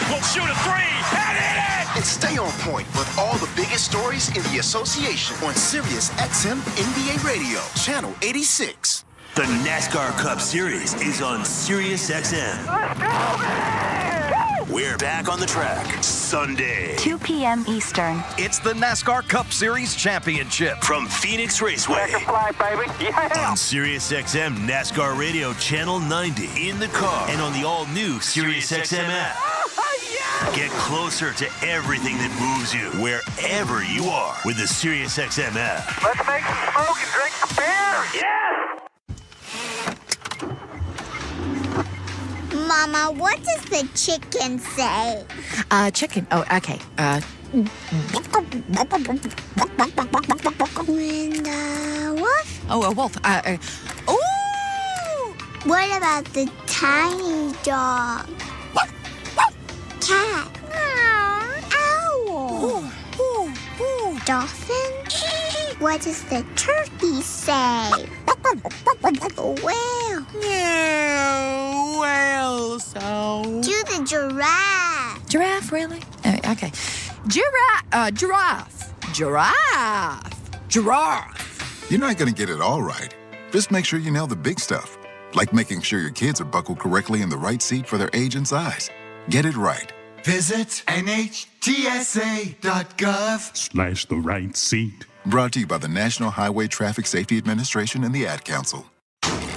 will shoot a three and hit it! And stay on point with all the biggest stories in the association on Sirius XM NBA Radio, Channel 86. The NASCAR Cup Series is on Sirius XM. Let's go, man! We're back on the track Sunday. 2 p.m. Eastern. It's the NASCAR Cup Series Championship. From Phoenix Raceway. Second flag, baby. Yeah! On Sirius XM NASCAR Radio Channel 90. In the car. And on the all-new Sirius XM app. Oh, yeah! Get closer to everything that moves you, wherever you are, with the Sirius XM app. Let's make some smoke and drink some beer! Yeah! Mama, what does the chicken say? Chicken. Oh, okay. When the wolf? Oh, a wolf. Ooh! What about the tiny dog? Cat? Owl? Dolphin? What does the turkey say? Whale? Well, so... Do the giraffe? Giraffe, really? Okay. Giraffe. You're not going to get it all right. Just make sure you nail the big stuff, like making sure your kids are buckled correctly in the right seat for their age and size. Get it right. Visit NHTSA.gov/the right seat. Brought to you by the National Highway Traffic Safety Administration and the Ad Council.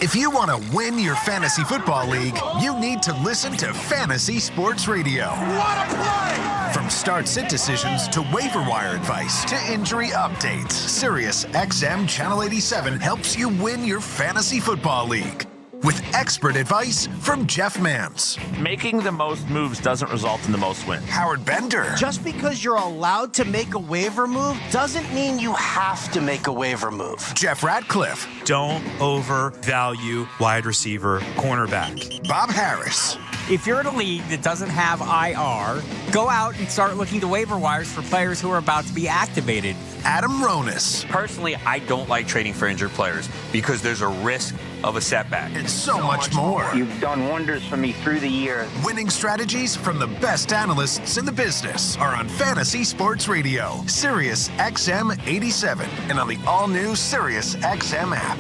If you want to win your fantasy football league, you need to listen to Fantasy Sports Radio. What a play! From start-sit decisions to waiver wire advice to injury updates, Sirius XM Channel 87 helps you win your fantasy football league. With expert advice from Jeff Mans. Making the most moves doesn't result in the most wins. Howard Bender. Just because you're allowed to make a waiver move doesn't mean you have to make a waiver move. Jeff Ratcliffe. Don't overvalue wide receiver cornerback. Bob Harris. If you're in a league that doesn't have IR, go out and start looking to waiver wires for players who are about to be activated. Adam Ronis. Personally, I don't like trading for injured players because there's a risk of a setback. And so much more. You've done wonders for me through the years. Winning strategies from the best analysts in the business are on Fantasy Sports Radio, Sirius XM 87, and on the all-new Sirius XM app.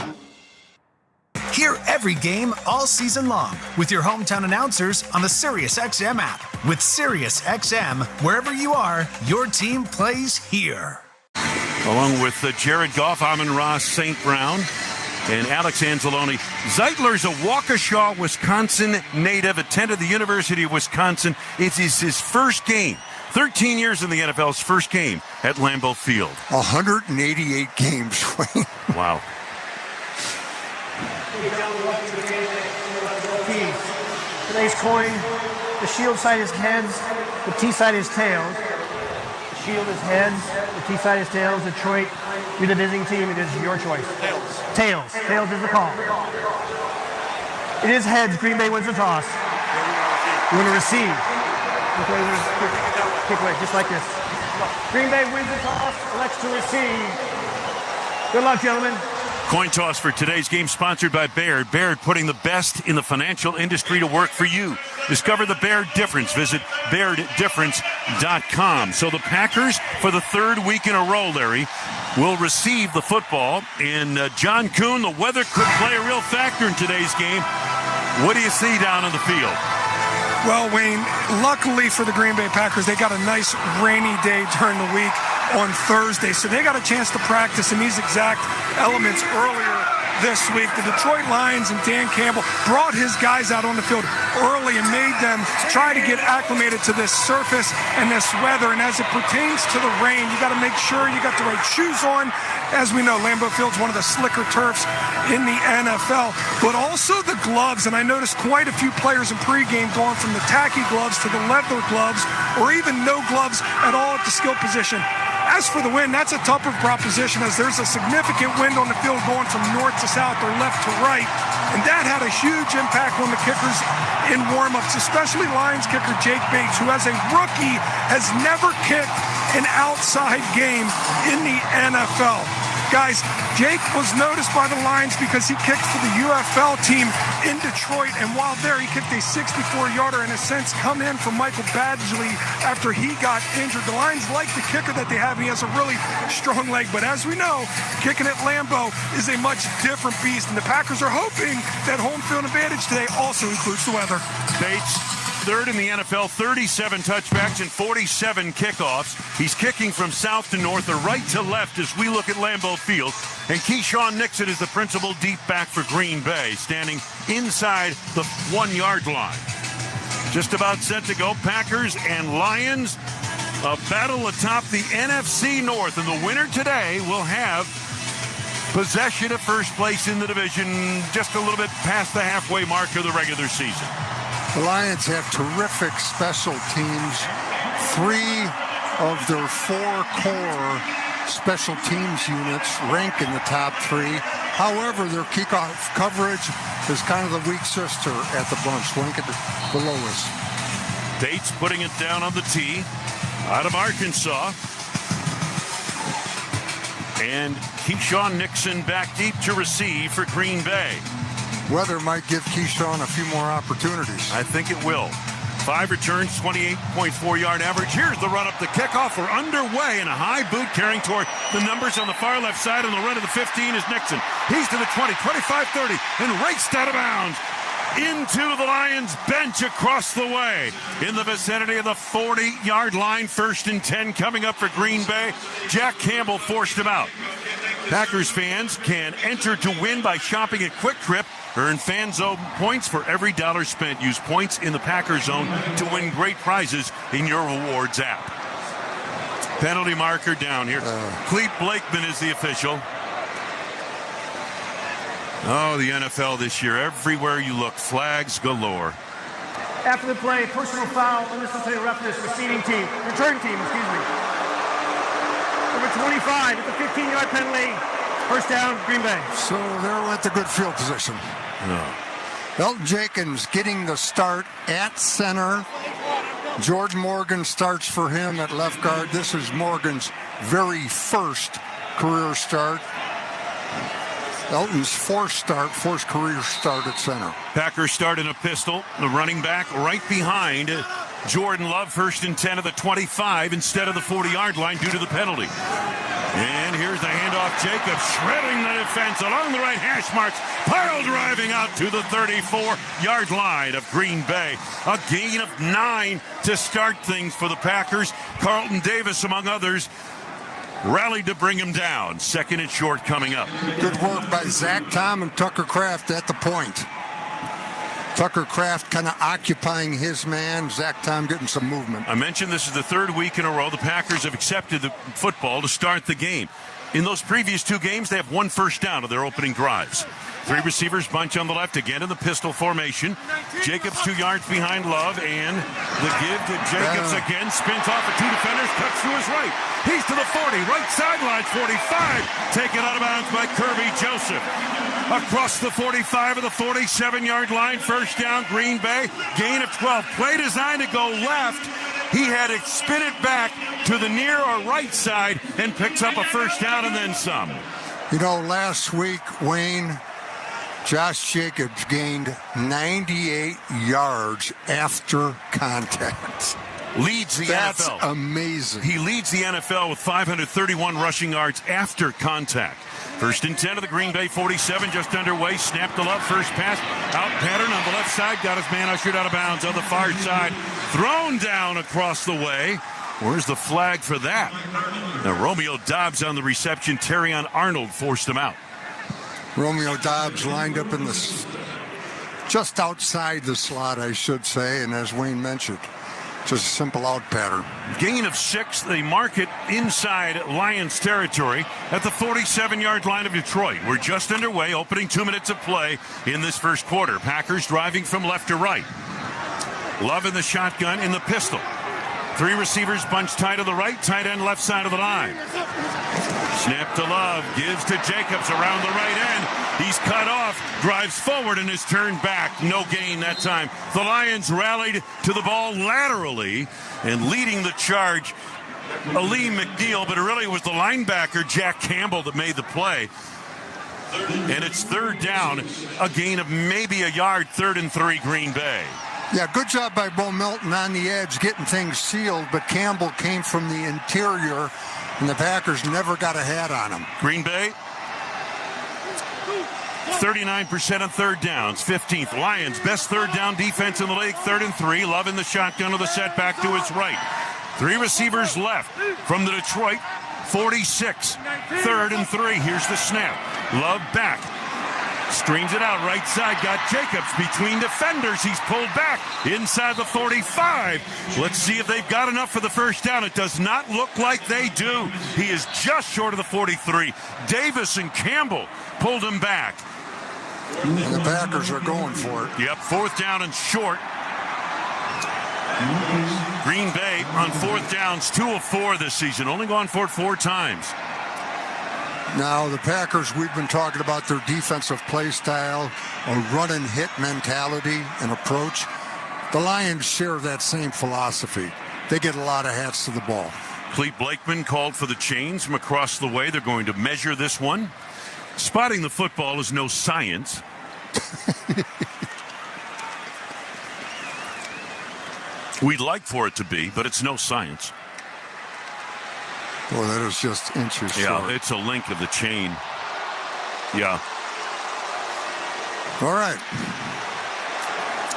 Hear every game all season long with your hometown announcers on the Sirius XM app. With Sirius XM, wherever you are, your team plays here. Along with Jared Goff, Amon-Ra St. Brown, and Alex Anzalone. Zeitler's a Waukesha, Wisconsin native, attended the University of Wisconsin. It is his first game. 13 years in the NFL's first game at Lambeau Field. 188 games, Wayne. Wow. Today's coin, the shield side is heads, the T side is tails. The shield is heads, the T side is tails. Detroit, you're the visiting team, it is your choice. Tails. Tails is the call. It is heads, Green Bay wins the toss. You want to receive. Kick away, just like this. Green Bay wins the toss, elects to receive. Good luck, gentlemen. Coin toss for today's game sponsored by Baird. Baird putting the best in the financial industry to work for you. Discover the Baird difference. Visit BairdDifference.com. So the Packers, for the third week in a row, Larry, will receive the football. And John Kuhn, the weather could play a real factor in today's game. What do you see down on the field? Well, Wayne, luckily for the Green Bay Packers, they got a nice rainy day during the week on Thursday, so they got a chance to practice in these exact elements earlier this week. The Detroit Lions and Dan Campbell brought his guys out on the field early and made them try to get acclimated to this surface and this weather. And as it pertains to the rain, you got to make sure you got the right shoes on. As we know, Lambeau Field's one of the slicker turfs in the NFL, but also the gloves. And I noticed quite a few players in pregame going from the tacky gloves to the leather gloves, or even no gloves at all at the skill position. As for the wind, that's a tougher proposition, as there's a significant wind on the field going from north to south or left to right. And that had a huge impact on the kickers in warm-ups, especially Lions kicker Jake Bates, who as a rookie has never kicked an outside game in the NFL. Guys, Jake was noticed by the Lions because he kicked for the UFL team in Detroit, and while there, he kicked a 64-yarder and has since come in for Michael Badgley after he got injured. The Lions like the kicker that they have. He has a really strong leg, but as we know, kicking at Lambeau is a much different beast, and the Packers are hoping that home field advantage today also includes the weather. Bates, third in the NFL, 37 touchbacks and 47 kickoffs. He's kicking from south to north or right to left as we look at Lambeau Field. And Keyshawn Nixon is the principal deep back for Green Bay, standing inside the 1-yard line. Just about set to go. Packers and Lions, a battle atop the NFC North. And the winner today will have possession of first place in the division, just a little bit past the halfway mark of the regular season. The Lions have terrific special teams. 3 of their 4 core special teams units rank in the top 3. However, their kickoff coverage is kind of the weak sister at the bunch, ranking the lowest. Bates putting it down on the tee out of Arkansas. And Keyshawn Nixon back deep to receive for Green Bay. Weather might give Keyshawn a few more opportunities. I think it will. 5 returns, 28.4-yard average. Here's the run up the kickoff. We're underway, and a high boot carrying toward the numbers on the far left side. On the run of the 15 is Nixon. He's to the 20, 25, 30, and raced out of bounds into the Lions bench across the way. In the vicinity of the 40-yard line, 1st and 10 coming up for Green Bay. Jack Campbell forced him out. Packers fans can enter to win by shopping at Quick Trip. Earn Fan Zone points for every dollar spent. Use points in the Packers Zone to win great prizes in your rewards app. Penalty marker down here. Clete Blakeman is the official. Oh, the NFL this year. Everywhere you look, flags galore. After the play, personal foul, unnecessary roughness, return team, Number 25, it's a 15-yard penalty. First down, Green Bay. So there went the good field position. Elton Jenkins getting the start at center. George Morgan starts for him at left guard. This is Morgan's very first career start. Elton's first career start at center. Packers start in a pistol. The running back right behind Jordan Love, 1st and 10 of the 25 instead of the 40-yard line due to the penalty. And here's the handoff. Jacobs shredding the defense along the right hash marks. Pile driving out to the 34-yard line of Green Bay. A gain of 9 to start things for the Packers. Carlton Davis, among others, rallied to bring him down. 2nd and short coming up. Good work by Zach Tom and Tucker Kraft at the point. Tucker Kraft kind of occupying his man. Zach Tom getting some movement. I mentioned this is the 3rd week in a row the Packers have accepted the football to start the game. In those previous 2 games, they have 1 first down of their opening drives. 3 receivers bunch on the left again in the pistol formation. Jacobs 2 yards behind Love, and the give to Jacobs again. Spins off of 2 defenders, cuts to his right. He's to the 40, right sideline, 45. Taken out of bounds by Kirby Joseph. Across the 45 of the 47-yard line, first down, Green Bay. Gain of 12. Play designed to go left. He had to spin it back to the near or right side and picks up a first down and then some. You know, last week, Wayne, Josh Jacobs gained 98 yards after contact. Leads the NFL. That's amazing. He leads the NFL with 531 rushing yards after contact. 1st and 10 of the Green Bay 47, just underway. Snap to Love, first pass. Out pattern on the left side. Got his man ushered out of bounds on the far side. Thrown down across the way. Where's the flag for that? Now Romeo Dobbs on the reception. Terrion Arnold forced him out. Romeo Dobbs lined up in the just outside the slot, I should say, and as Wayne mentioned, just a simple out pattern. Gain of 6. They mark it inside Lions territory at the 47-yard line of Detroit. We're just underway, opening 2 minutes of play in this first quarter. Packers driving from left to right. Love in the shotgun in the pistol. 3 receivers bunched tight to the right, tight end left side of the line. Snap to Love, gives to Jacobs around the right end. He's cut off, drives forward and is turned back. No gain that time. The Lions rallied to the ball laterally and leading the charge, Aleem McNeil, but it really was the linebacker, Jack Campbell, that made the play. And it's third down, a gain of maybe a yard, 3rd and 3, Green Bay. Yeah, good job by Bo Melton on the edge, getting things sealed, but Campbell came from the interior, and the Packers never got a hat on him. Green Bay, 39% on third downs, 15th. Lions, best third down defense in the league, 3rd and 3. Love in the shotgun with a setback to his right. 3 receivers left from the Detroit 46. 3rd and 3. Here's the snap. Love back. Streams it out right side. Got Jacobs between defenders. He's pulled back inside the 45. Let's see if they've got enough for the first down. It does not look like they do. He is just short of the 43. Davis and Campbell pulled him back. And the Packers are going for it. Yep, 4th down and short. Green Bay on 4th downs, 2 of 4 this season. Only gone for it 4 times. Now, the Packers, we've been talking about their defensive play style, a run-and-hit mentality and approach. The Lions share that same philosophy. They get a lot of hats to the ball. Clete Blakeman called for the chains from across the way. They're going to measure this one. Spotting the football is no science. We'd like for it to be, but it's no science. Boy, that is just inches short. Yeah, it's a link of the chain. Yeah. All right.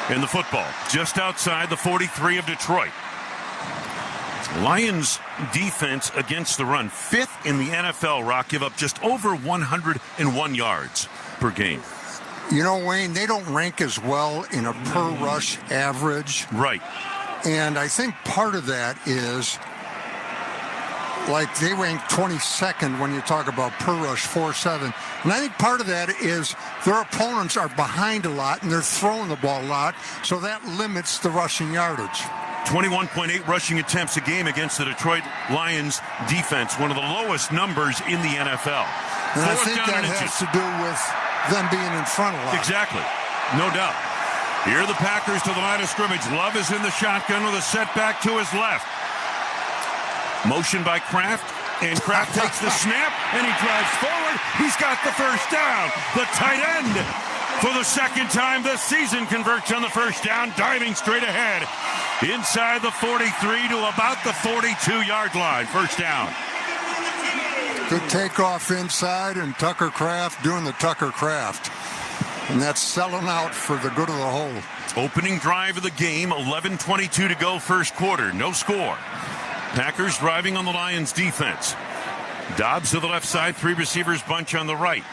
And the football, just outside the 43 of Detroit. Lions defense against the run, 5th in the NFL, Rock, give up just over 101 yards per game. You know, Wayne, they don't rank as well in a per rush average. Right. And I think part of that is, like, they rank 22nd when you talk about per rush 4-7. And I think part of that is their opponents are behind a lot and they're throwing the ball a lot, so that limits the rushing yardage. 21.8 rushing attempts a game against the Detroit Lions defense, one of the lowest numbers in the NFL. And I think that has to do with them being in front a lot. Exactly. No doubt. Here are the Packers to the line of scrimmage. Love is in the shotgun with a setback to his left. Motion by Kraft, and Kraft takes the snap, and he drives forward. He's got the first down. The tight end, for the 2nd time this season, converts on the first down, diving straight ahead. Inside the 43 to about the 42-yard line. First down. Good takeoff inside, and Tucker Kraft doing the Tucker Kraft. And that's selling out for the good of the whole. Opening drive of the game, 11:22 to go first quarter. No score. Packers driving on the Lions defense. Dobbs to the left side, 3 receivers bunch on the right.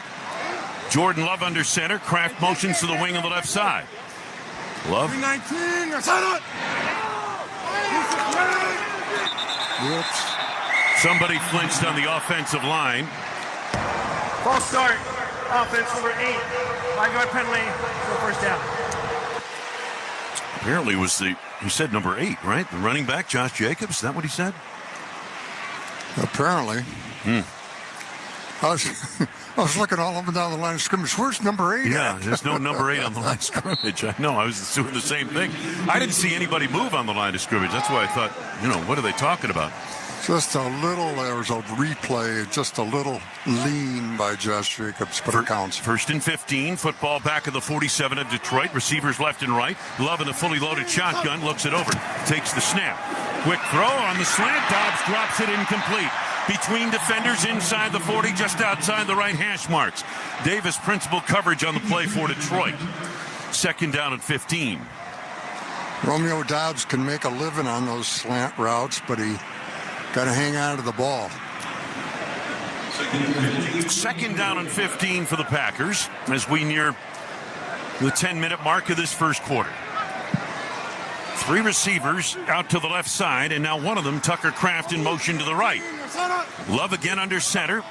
Jordan Love under center. Kraft motions to the wing on the left side. Love. 319, Somebody flinched on the offensive line. False start. Offense number 8. 5-yard penalty for first down. Apparently he said number 8, right? The running back, Josh Jacobs. Is that what he said? Apparently. I was looking all up and down the line of scrimmage. Where's number 8? Yeah, there's no number 8 on the line of scrimmage. I know. I was doing the same thing. I didn't see anybody move on the line of scrimmage. That's why I thought, what are they talking about? Just a little, there was a replay, just a little lean by Josh Jacobs, but it counts. 1st and 15, football back of the 47 of Detroit. Receivers left and right. Love in a fully loaded shotgun, looks it over, takes the snap. Quick throw on the slant. Dobbs drops it incomplete. Between defenders inside the 40, just outside the right hash marks. Davis principal coverage on the play for Detroit. 2nd down and 15. Romeo Dobbs can make a living on those slant routes, but he got to hang on to the ball. 2nd down and 15 for the Packers as we near the 10-minute mark of this first quarter. 3 receivers out to the left side, and now one of them, Tucker Kraft, in motion to the right. Love again under center.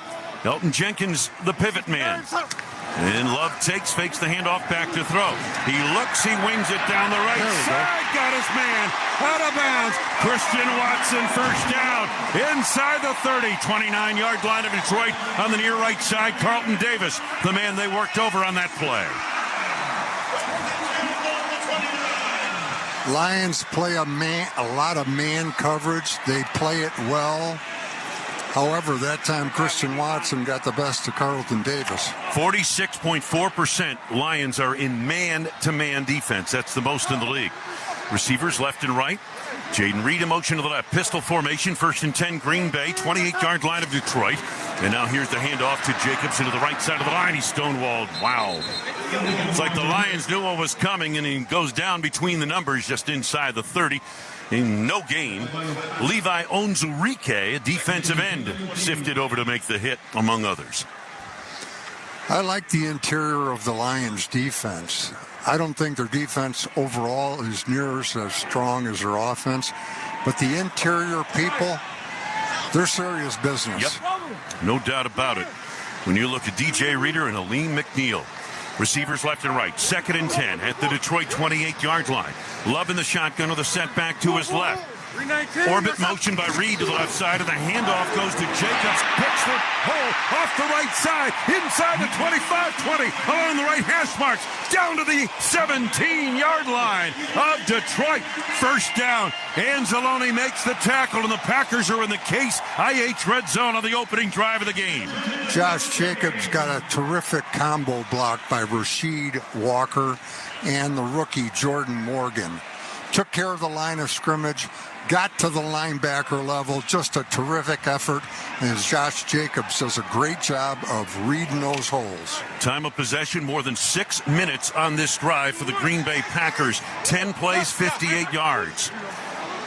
Elton Jenkins, the pivot man. And Love fakes the handoff back to throw. He looks, he wings it down the right side. Got his man out of bounds. Christian Watson, first down. Inside the 30, 29-yard line of Detroit on the near right side. Carlton Davis, the man they worked over on that play. Lions play a lot of man coverage. They play it well. However, that time Christian Watson got the best of Carlton Davis. 46.4% Lions are in man-to-man defense. That's the most in the league. Receivers left and right. Jaden Reed in motion to the left. Pistol formation. 1st and 10, Green Bay. 28-yard line of Detroit. And now here's the handoff to Jacobs into the right side of the line. He's stonewalled. Wow. It's like the Lions knew what was coming, and he goes down between the numbers just inside the 30. In no gain. Levi Onwuzurike, a defensive end, sifted over to make the hit, among others. I like the interior of the Lions' defense. I don't think their defense overall is near as strong as their offense, but the interior people, they're serious business. Yep, no doubt about it. When you look at DJ Reader and Aleem McNeil, receivers left and right, 2nd and 10 at the Detroit 28-yard line. Love in the shotgun with a setback to his left. Orbit motion by Reed to the left side, and the handoff goes to Jacobs. Picks the hole off the right side, inside the 25-20, along the right hash marks, down to the 17-yard line of Detroit. First down. Anzalone makes the tackle, and the Packers are in the Case IH red zone on the opening drive of the game. Josh Jacobs got a terrific combo block by Rasheed Walker and the rookie Jordan Morgan. Took care of the line of scrimmage, got to the linebacker level. Just a terrific effort. And Josh Jacobs does a great job of reading those holes. Time of possession, more than 6 minutes on this drive for the Green Bay Packers. 10 plays, 58 yards.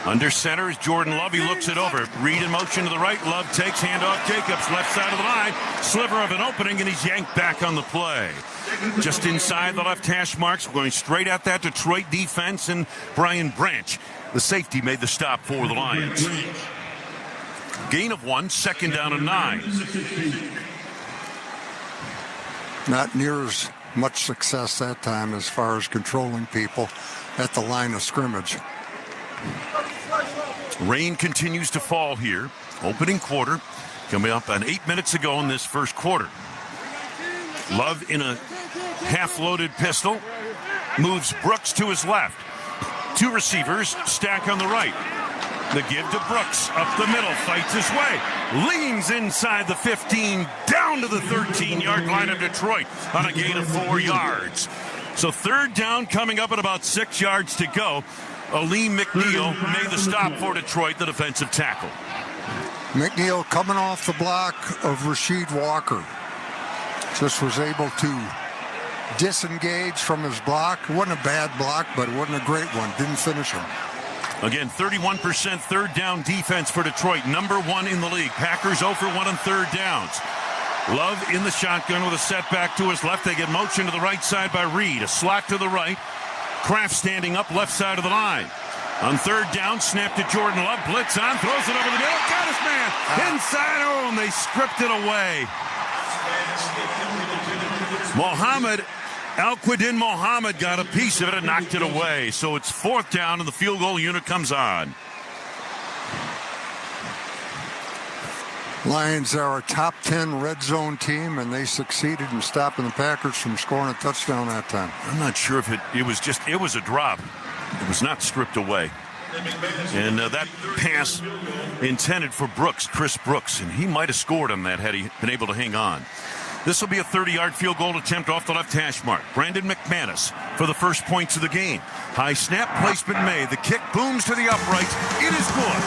Under center is Jordan Love. He looks it over. Reed in motion to the right. Love takes handoff. Jacobs left side of the line. Sliver of an opening, and he's yanked back on the play. Just inside the left hash marks. We're going straight at that Detroit defense, and Brian Branch, the safety, made the stop for the Lions. Gain of 1, 2nd down and 9. Not near as much success that time as far as controlling people at the line of scrimmage. Rain continues to fall here. Opening quarter coming up on 8 minutes ago in this first quarter. Love in a half-loaded pistol. Moves Brooks to his left. 2 receivers stack on the right. The give to Brooks up the middle. Fights his way. Leans inside the 15. Down to the 13-yard line of Detroit on a gain of 4 yards. So 3rd down coming up at about 6 yards to go. Aleem McNeil made the stop for Detroit, the defensive tackle. McNeil coming off the block of Rasheed Walker. Just was able to disengage from his block. It wasn't a bad block, but it wasn't a great one. Didn't finish him. Again, 31% 3rd down defense for Detroit. Number 1 in the league. Packers 0 for 1 on 3rd downs. Love in the shotgun with a setback to his left. They get motion to the right side by Reed. A slot to the right. Kraft standing up left side of the line. On 3rd down, snap to Jordan Love. Blitz on, throws it over the middle. Got his man. Inside. Oh, and they stripped it away. Al-Quadin Mohammed got a piece of it and knocked it away. So it's 4th down, and the field goal unit comes on. Lions are a top 10 red zone team, and they succeeded in stopping the Packers from scoring a touchdown that time. I'm not sure if it was a drop. It was not stripped away. And that pass intended for Brooks, Chris Brooks, and he might have scored on that had he been able to hang on. This will be a 30-yard field goal attempt off the left hash mark. Brandon McManus for the first points of the game. High snap, placement made. The kick booms to the uprights. It is good.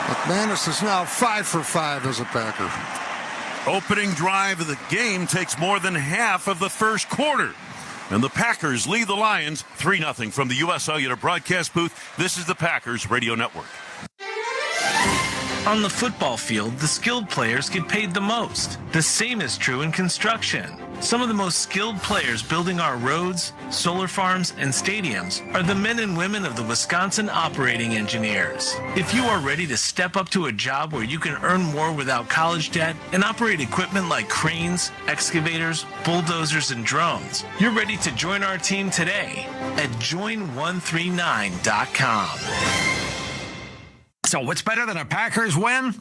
McManus is now 5 for 5 as a Packer. Opening drive of the game takes more than half of the first quarter. And the Packers lead the Lions 3-0 from the U.S. Cellular broadcast booth. This is the Packers Radio Network. On the football field, the skilled players get paid the most. The same is true in construction. Some of the most skilled players building our roads, solar farms, and stadiums are the men and women of the Wisconsin Operating Engineers. If you are ready to step up to a job where you can earn more without college debt and operate equipment like cranes, excavators, bulldozers, and drones, you're ready to join our team today at join139.com. So what's better than a Packers win?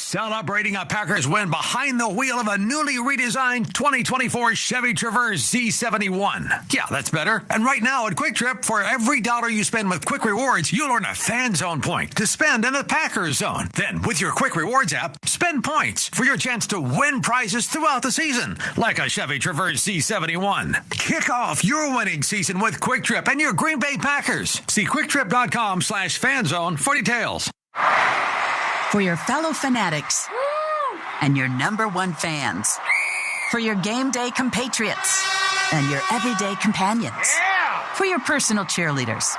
celebrating a Packers win behind the wheel of a newly redesigned 2024 Chevy Traverse Z71. Yeah, that's better. And right now at Quick Trip, for every $1 you spend with Quick Rewards, you'll earn a Fan Zone point to spend in the Packers Zone. Then, with your Quick Rewards app, spend points for your chance to win prizes throughout the season, like a Chevy Traverse Z71. Kick off your winning season with Quick Trip and your Green Bay Packers. See quicktrip.com/fanzone for details. For your fellow fanatics and your number one fans. For your game day compatriots and your everyday companions. For your personal cheerleaders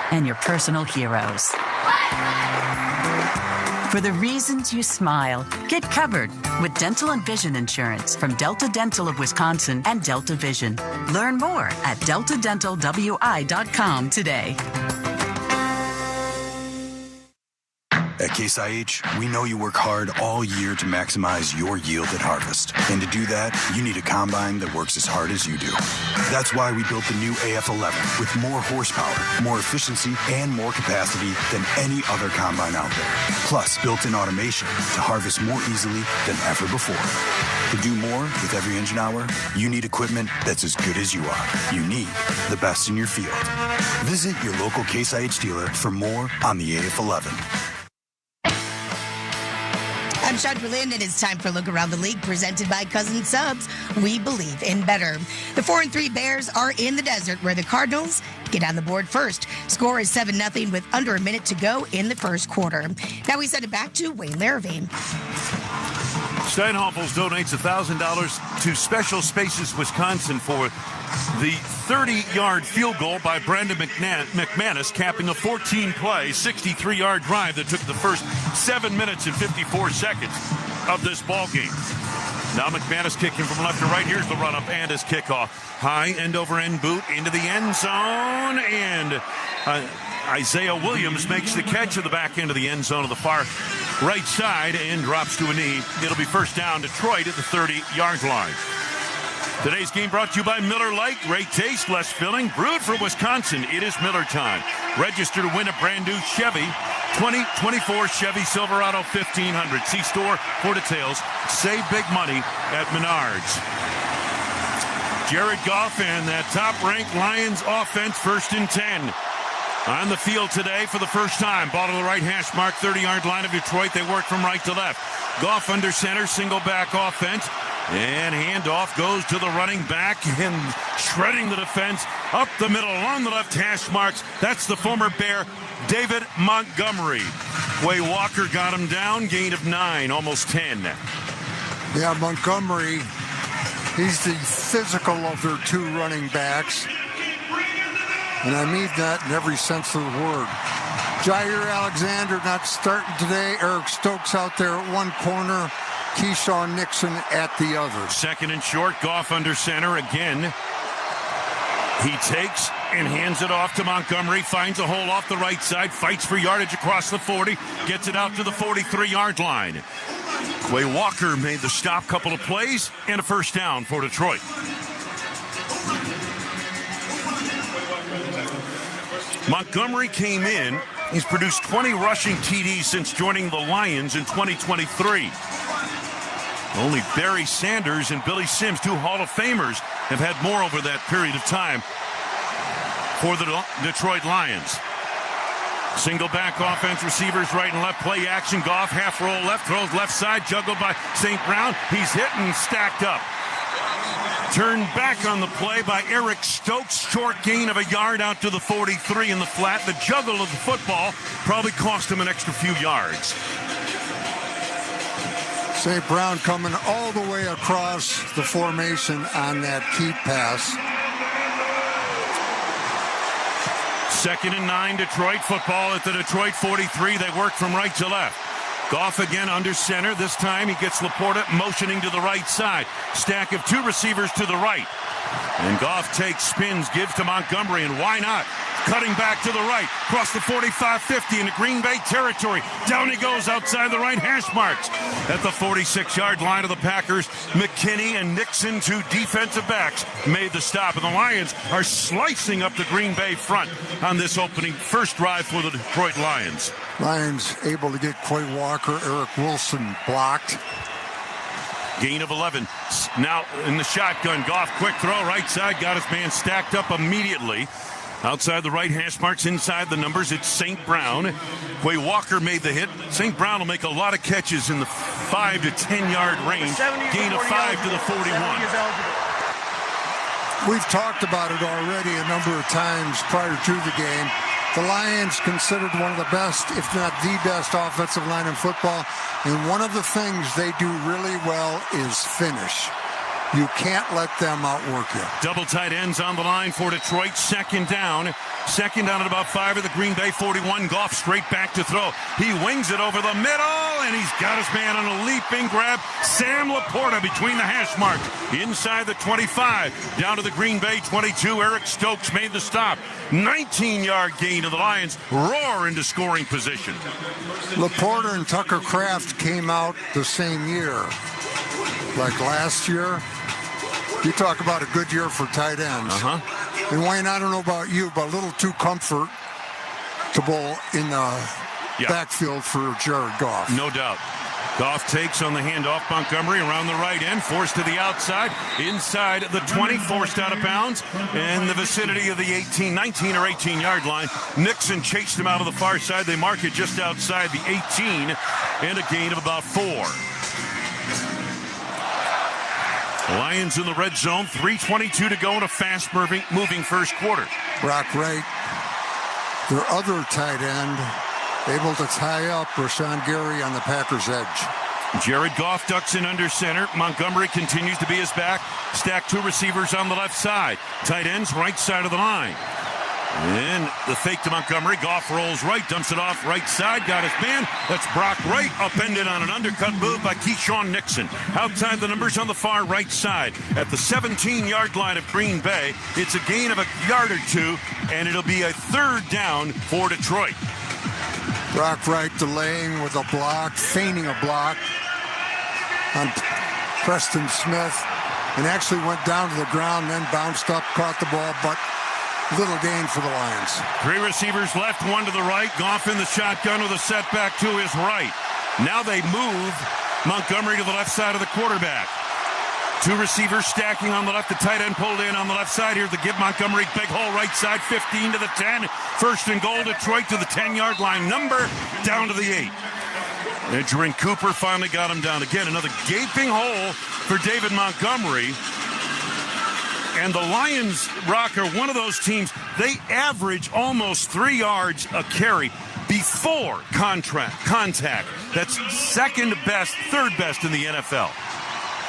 and your personal heroes. For the reasons you smile, get covered with dental and vision insurance from Delta Dental of Wisconsin and Delta Vision. Learn more at deltadentalwi.com today. At Case IH, we know you work hard all year to maximize your yield at harvest. And to do that, you need a combine that works as hard as you do. That's why we built the new AF11 with more horsepower, more efficiency, and more capacity than any other combine out there. Plus, built-in automation to harvest more easily than ever before. To do more with every engine hour, you need equipment that's as good as you are. You need the best in your field. Visit your local Case IH dealer for more on the AF11. I'm Sean Berlin, and it's time for a look around the league presented by Cousin Subs. We believe in better. The 4-3 Bears are in the desert where the Cardinals get on the board first. Score is 7-0 with under a minute to go in the first quarter. Now we send it back to Wayne Larrivee. Steinhoffels donates $1,000 to Special Spaces Wisconsin for the 30-yard field goal by Brandon McManus, capping a 14-play, 63-yard drive that took the first 7 minutes and 54 seconds of this ball game. Now McManus kicking from left to right. Here's the run-up and his kickoff. High end-over-end boot into the end zone, and Isaiah Williams makes the catch at the back end of the end zone of the far right side and drops to a knee. It'll be first down, Detroit at the 30-yard line. Today's game brought to you by Miller Lite. Great taste, less filling. Brewed for Wisconsin. It is Miller time. Register to win a brand new Chevy 2024 Chevy Silverado 1500. See store for details. Save big money at Menards. Jared Goff and that top-ranked Lions offense, 1st and 10. On the field today for the first time. Ball to the right hash mark, 30-yard line of Detroit. They work from right to left. Goff under center, single back offense. And handoff goes to the running back and shredding the defense up the middle along the left hash marks. That's the former Bear, David Montgomery. Quay Walker got him down, gain of 9, almost 10. Yeah, Montgomery, he's the physical of their two running backs. And I mean that in every sense of the word. Jair Alexander not starting today. Eric Stokes out there at one corner. Keyshawn Nixon at the other. 2nd and short. Goff under center again. He takes and hands it off to Montgomery. Finds a hole off the right side. Fights for yardage across the 40. Gets it out to the 43-yard line. Quay Walker made the stop. Couple of plays and a first down for Detroit. Montgomery came in. He's produced 20 rushing TDs since joining the Lions in 2023. Only Barry Sanders and Billy Sims, 2 Hall of Famers, have had more over that period of time for the Detroit Lions. Single back offense, receivers right and left, play action. Goff half roll left, throws left side, juggled by St. Brown. He's hit and stacked up. Turned back on the play by Eric Stokes. Short gain of a yard out to the 43 in the flat. The juggle of the football probably cost him an extra few yards. St. Brown coming all the way across the formation on that key pass. 2nd and 9, Detroit. Football at the Detroit 43. They work from right to left. Goff again under center. This time he gets Laporta motioning to the right side. Stack of 2 receivers to the right. And Goff takes, spins, gives to Montgomery, and why not? cutting back to the right, across the 45-50 into Green Bay territory. Down he goes outside the right hash marks. At the 46-yard line of the Packers, McKinney and Nixon, two defensive backs, made the stop. And the Lions are slicing up the Green Bay front on this opening first drive for the Detroit Lions. Lions able to get Quay Walker, Eric Wilson blocked. Gain of 11. Now in the shotgun, Goff, quick throw, right side, got his man stacked up immediately. Outside the right hash marks, inside the numbers, it's St. Brown. Quay Walker made the hit. St. Brown will make a lot of catches in the 5 to 10 yard range. Gain of 5 to the 41. We've talked about it already a number of times prior to the game. The Lions considered one of the best, if not the best, offensive line in football. And one of the things they do really well is finish. You can't let them outwork you. Double tight ends on the line for Detroit. Second down. Second down at about 5 of the Green Bay 41. Goff straight back to throw. He wings it over the middle, and he's got his man on a leaping grab. Sam Laporta between the hash marks. Inside the 25. Down to the Green Bay 22. Eric Stokes made the stop. 19-yard gain of the Lions. Roar into scoring position. Laporta and Tucker Kraft came out the same year. Like last year. You talk about a good year for tight ends. And Wayne, I don't know about you, but a little too comfortable in the backfield for Jared Goff. No doubt. Goff takes on the handoff. Montgomery around the right end, forced to the outside, inside the 20, forced out of bounds, in the vicinity of the 19 or 18-yard line. Nixon chased him out of the far side. They mark it just outside the 18, and a gain of about 4. Lions in the red zone, 3:22 to go in a fast-moving first quarter. Brock Wright, their other tight end, able to tie up Rashawn Gary on the Packers' edge. Jared Goff ducks in under center. Montgomery continues to be his back. Stack two receivers on the left side. Tight ends right side of the line. And the fake to Montgomery. Goff rolls right, dumps it off right side. Got his man. That's Brock Wright upended on an undercut move by Keyshawn Nixon. Outside the numbers on the far right side. At the 17-yard line of Green Bay, it's a gain of a yard or two, and it'll be a third down for Detroit. Brock Wright delaying with a block, feigning a block on Preston Smith, and actually went down to the ground, then bounced up, caught the ball, but little gain for the Lions. Three receivers left, one to the right. Goff in the shotgun with a setback to his right. Now they move Montgomery to the left side of the quarterback. Two receivers stacking on the left. The tight end pulled in on the left side here to give Montgomery big hole right side, 15 to the 10. First and goal, Detroit to the 10-yard line. Number down to the 8. And Jerrin Cooper finally got him down. Again, another gaping hole for David Montgomery. And the Lions, Rock, are one of those teams, they average almost 3 yards a carry before contact. That's second best, third best in the NFL.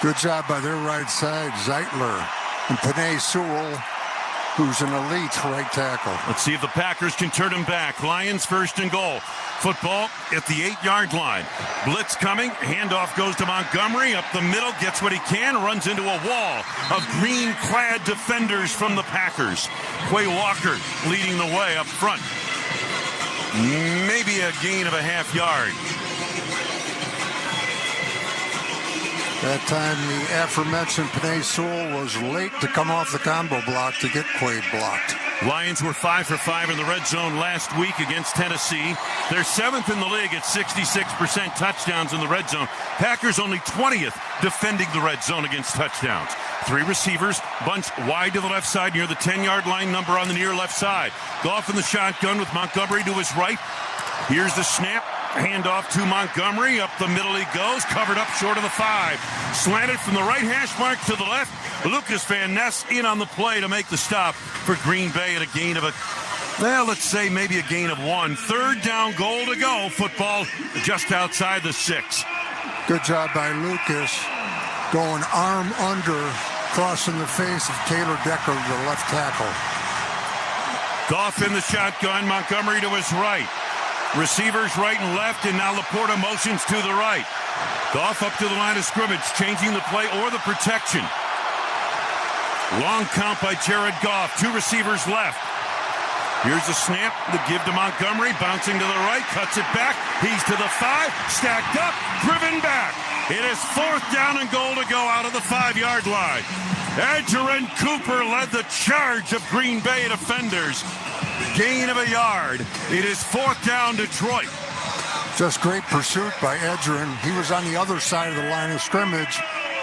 Good job by their right side, Zeitler and Penei Sewell, who's an elite right tackle. Let's see if the Packers can turn him back. Lions first and goal. Football at the 8-yard line. Blitz coming. Handoff goes to Montgomery. Up the middle. Gets what he can. Runs into a wall of green-clad defenders from the Packers. Quay Walker leading the way up front. Maybe a gain of a half yard. That time the aforementioned Penei Sewell was late to come off the combo block to get Quade blocked. Lions were 5 for 5 in the red zone last week against Tennessee. They're 7th in the league at 66% touchdowns in the red zone. Packers only 20th defending the red zone against touchdowns. Three receivers bunched wide to the left side near the 10-yard line, number on the near left side. Goff in the shotgun with Montgomery to his right. Here's the snap. Handoff to Montgomery. Up the middle he goes. Covered up short of the 5. Slanted from the right hash mark to the left. Lucas Van Ness in on the play to make the stop for Green Bay at a gain of let's say maybe a gain of 1. Third down, goal to go. Football just outside the 6. Good job by Lucas. Going arm under, crossing the face of Taylor Decker, the left tackle. Goff in the shotgun. Montgomery to his right. Receivers right and left, and now Laporta motions to the right. Goff up to the line of scrimmage, changing the play or the protection. Long count by Jared Goff. Two receivers left. Here's a snap, the give to Montgomery, bouncing to the right, cuts it back. He's to the 5, stacked up, driven back. It is 4th down and goal to go out of the 5-yard line. Adrian Cooper led the charge of Green Bay defenders. Gain of a yard. It is 4th down, Detroit. Just great pursuit by Adrian. He was on the other side of the line of scrimmage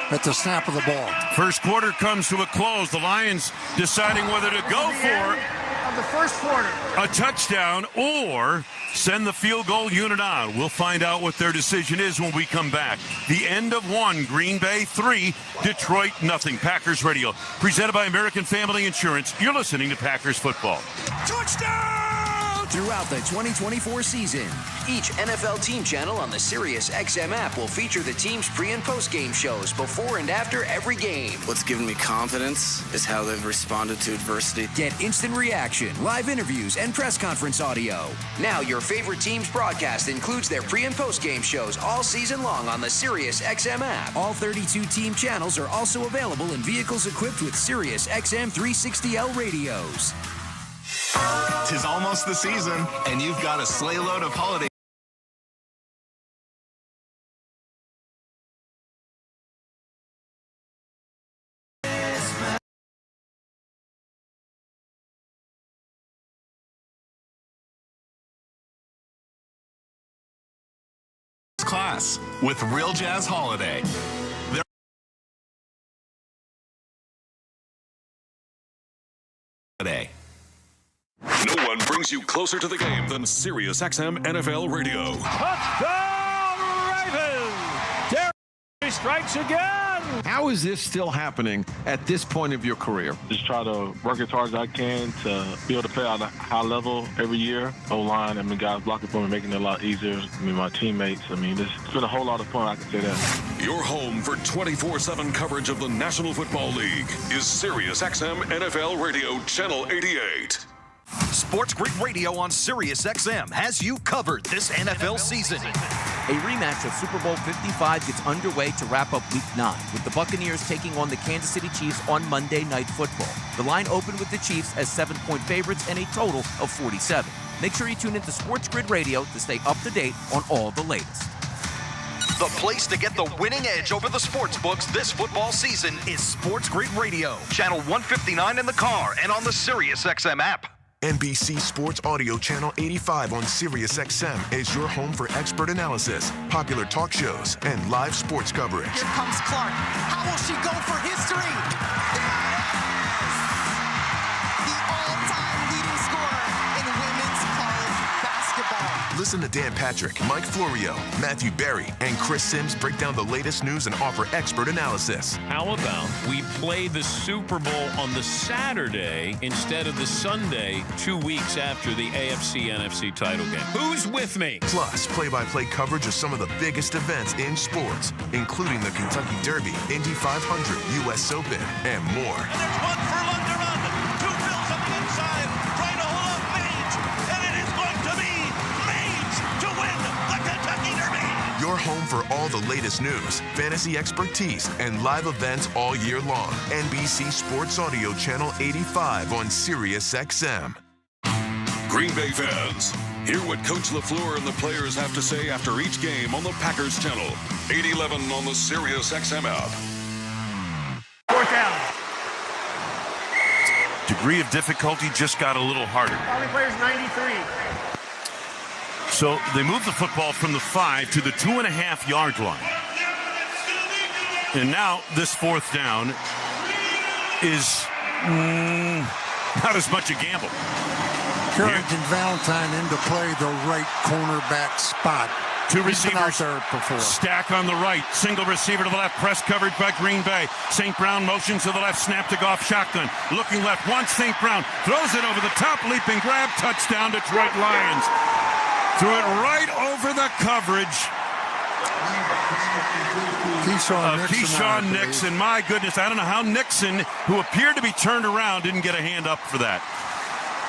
at the snap of the ball. First quarter comes to a close. The Lions deciding whether to go for the first quarter a touchdown or send the field goal unit on. We'll find out what their decision is when we come back. The end of 1, Green Bay 3, Detroit 0. Packers Radio, presented by American Family Insurance. You're listening to Packers Football. Touchdown! Throughout the 2024 season, each NFL team channel on the SiriusXM app will feature the team's pre- and post-game shows before and after every game. What's given me confidence is how they've responded to adversity. Get instant reaction, live interviews, and press conference audio. Now your favorite team's broadcast includes their pre- and post-game shows all season long on the SiriusXM app. All 32 team channels are also available in vehicles equipped with SiriusXM 360L radios. 'Tis almost the season, and you've got a sleigh load of holiday. Class with Real Jazz Holiday. No one brings you closer to the game than SiriusXM NFL Radio. Touchdown, Ravens! Derek strikes again! How is this still happening at this point of your career? Just try to work as hard as I can to be able to play at a high level every year. O-line, guys blocking for me, making it a lot easier. My teammates, it's been a whole lot of fun, I can say that. Your home for 24/7 coverage of the National Football League is SiriusXM NFL Radio, Channel 88. Sports Grid Radio on SiriusXM has you covered this NFL season. A rematch of Super Bowl 55 gets underway to wrap up Week 9, with the Buccaneers taking on the Kansas City Chiefs on Monday Night Football. The line opened with the Chiefs as 7-point favorites and a total of 47. Make sure you tune into Sports Grid Radio to stay up to date on all the latest. The place to get the winning edge over the sports books this football season is Sports Grid Radio, channel 159 in the car and on the SiriusXM app. NBC Sports Audio Channel 85 on SiriusXM is your home for expert analysis, popular talk shows, and live sports coverage. Here comes Clark. How will she go for history? There it is! The all-time leading scorer in women's college basketball. Listen to Dan Patrick, Mike Florio, Matthew Berry, and Chris Sims break down the latest news and offer expert analysis. How about we play the Super Bowl on the Saturday instead of the Sunday 2 weeks after the AFC-NFC title game? Who's with me? Plus, play-by-play coverage of some of the biggest events in sports, including the Kentucky Derby, Indy 500, U.S. Open, and more. And there's one furlong to run. 2 Bills on the inside, trying to hold up Mage, and it is going to be Mage to win the Kentucky Derby. Your home for all the latest news, fantasy expertise, and live events all year long. NBC Sports Audio Channel 85 on SiriusXM. Green Bay fans, hear what Coach LaFleur and the players have to say after each game on the Packers channel. 811 on the SiriusXM app. 4th down. Degree of difficulty just got a little harder. Only players 93. So they move the football from the 5 to the 2.5-yard line. And now this 4th down is not as much a gamble. Carrington Valentine into play the right cornerback spot. 2 receivers stack on the right. Single receiver to the left. Press coverage by Green Bay. St. Brown motions to the left. Snap to Goff. Shotgun. Looking left. Once St. Brown throws it over the top. Leaping grab. Touchdown Detroit Lions. Threw it right over the coverage Keyshawn Nixon. My goodness, I don't know how Nixon, who appeared to be turned around, didn't get a hand up for that.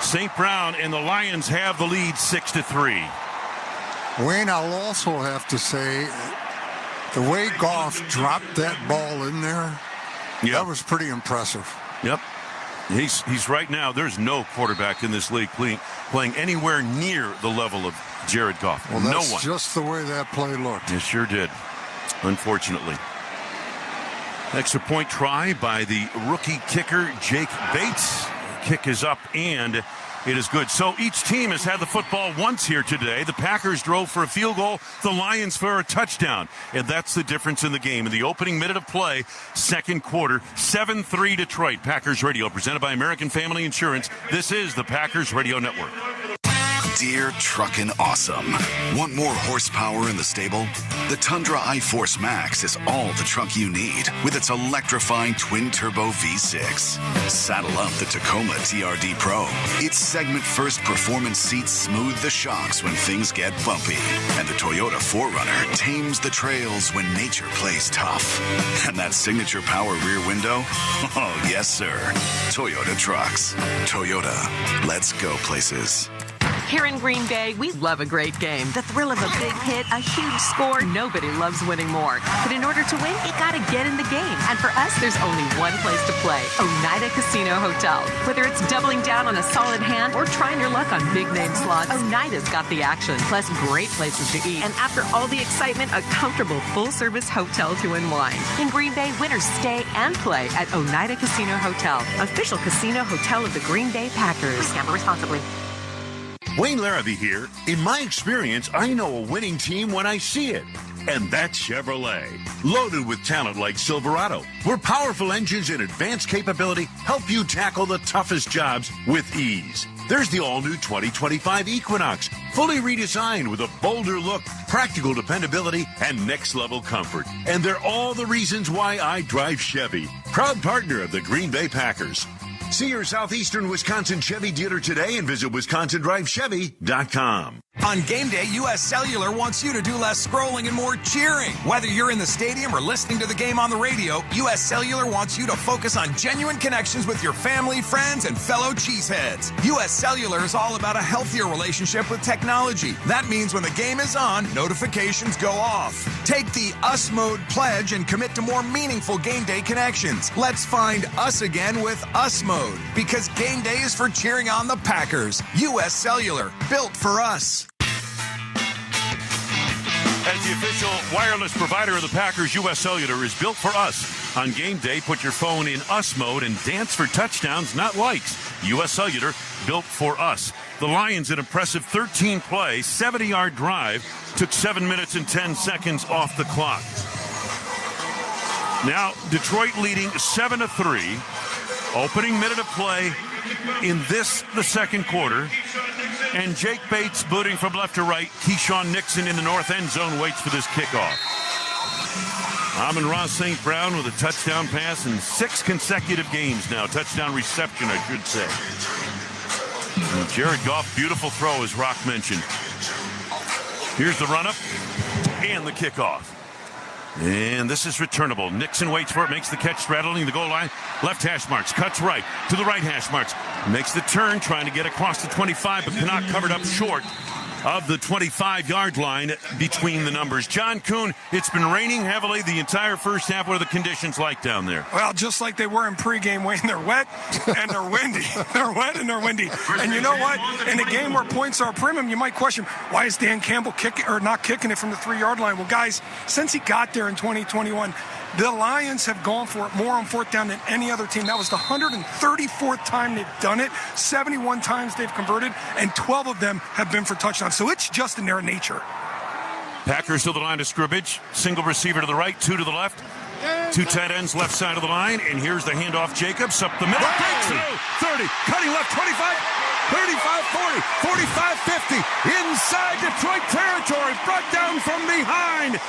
St. Brown and the Lions have the lead 6-3. Wayne, I'll also have to say, the way Goff dropped that ball in there, that was pretty impressive. Yep. He's right now, there's no quarterback in this league playing anywhere near the level of Jared Goff. Well, no that's one. just the way that play looked. It sure did, unfortunately. Extra point try by the rookie kicker, Jake Bates. Kick is up, and it is good. So each team has had the football once here today. The Packers drove for a field goal, the Lions for a touchdown. And that's the difference in the game. In the opening minute of play, second quarter, 7-3 Detroit. Packers Radio, presented by American Family Insurance. This is the Packers Radio Network. Dear Truckin' Awesome. Want more horsepower in the stable? The Tundra iForce Max is all the truck you need with its electrifying twin-turbo V6. Saddle up the Tacoma TRD Pro. Its segment-first performance seats smooth the shocks when things get bumpy. And the Toyota 4Runner tames the trails when nature plays tough. And that signature power rear window? Oh, yes, sir. Toyota trucks. Toyota. Let's go places. Here in Green Bay, we love a great game. The thrill of a big hit, a huge score. Nobody loves winning more. But in order to win, you gotta get in the game. And for us, there's only one place to play. Oneida Casino Hotel. Whether it's doubling down on a solid hand or trying your luck on big name slots, Oneida's got the action. Plus great places to eat. And after all the excitement, a comfortable full-service hotel to unwind. In Green Bay, winners stay and play at Oneida Casino Hotel. Official casino hotel of the Green Bay Packers. Gamble responsibly. Wayne Larrabee here. In my experience, I know a winning team when I see it. And that's Chevrolet. Loaded with talent like Silverado, where powerful engines and advanced capability help you tackle the toughest jobs with ease. There's the all-new 2025 Equinox, fully redesigned with a bolder look, practical dependability, and next-level comfort. And they're all the reasons why I drive Chevy. Proud partner of the Green Bay Packers. See your Southeastern Wisconsin Chevy dealer today and visit WisconsinDriveChevy.com. On game day, U.S. Cellular wants you to do less scrolling and more cheering. Whether you're in the stadium or listening to the game on the radio, U.S. Cellular wants you to focus on genuine connections with your family, friends, and fellow cheeseheads. U.S. Cellular is all about a healthier relationship with technology. That means when the game is on, notifications go off. Take the US Mode pledge and commit to more meaningful game day connections. Let's find us again with US Mode, because game day is for cheering on the Packers. U.S. Cellular, built for us. As the official wireless provider of the Packers, U.S. Cellular is built for us. On game day, put your phone in US mode and dance for touchdowns, not likes. U.S. Cellular, built for us. The Lions, an impressive 13-play, 70-yard drive, took 7 minutes and 10 seconds off the clock. Now, Detroit leading 7-3. Opening minute of play in this, the second quarter. And Jake Bates booting from left to right. Keyshawn Nixon in the north end zone waits for this kickoff. Amon-Ra St. Brown with a touchdown pass in 6 consecutive games now. Touchdown reception, I should say. And Jared Goff, beautiful throw, as Rock mentioned. Here's the run-up and the kickoff. And this is returnable. Nixon waits for it, makes the catch, straddling the goal line. Left hash marks, cuts right to the right hash marks. Makes the turn, trying to get across the 25, but cannot covered up short of the 25-yard line between the numbers. John Kuhn, it's been raining heavily the entire first half. What are the conditions like down there? Well, just like they were in pregame, Wayne. They're wet and they're windy. They're wet and they're windy. And you know what? In a game where points are a premium, you might question, why is Dan Campbell not kicking it from the 3-yard line? Well, guys, since he got there in 2021, the Lions have gone for it more on fourth down than any other team. That was the 134th time they've done it. 71 times they've converted, and 12 of them have been for touchdowns. So it's just in their nature. Packers to the line of scrimmage. Single receiver to the right, 2 to the left. 2 tight ends left side of the line. And here's the handoff. Jacobs up the middle. Breaks through. 30. Cutting left. 25. 35, 40. 45, 50. Inside Detroit territory. Brought down from behind.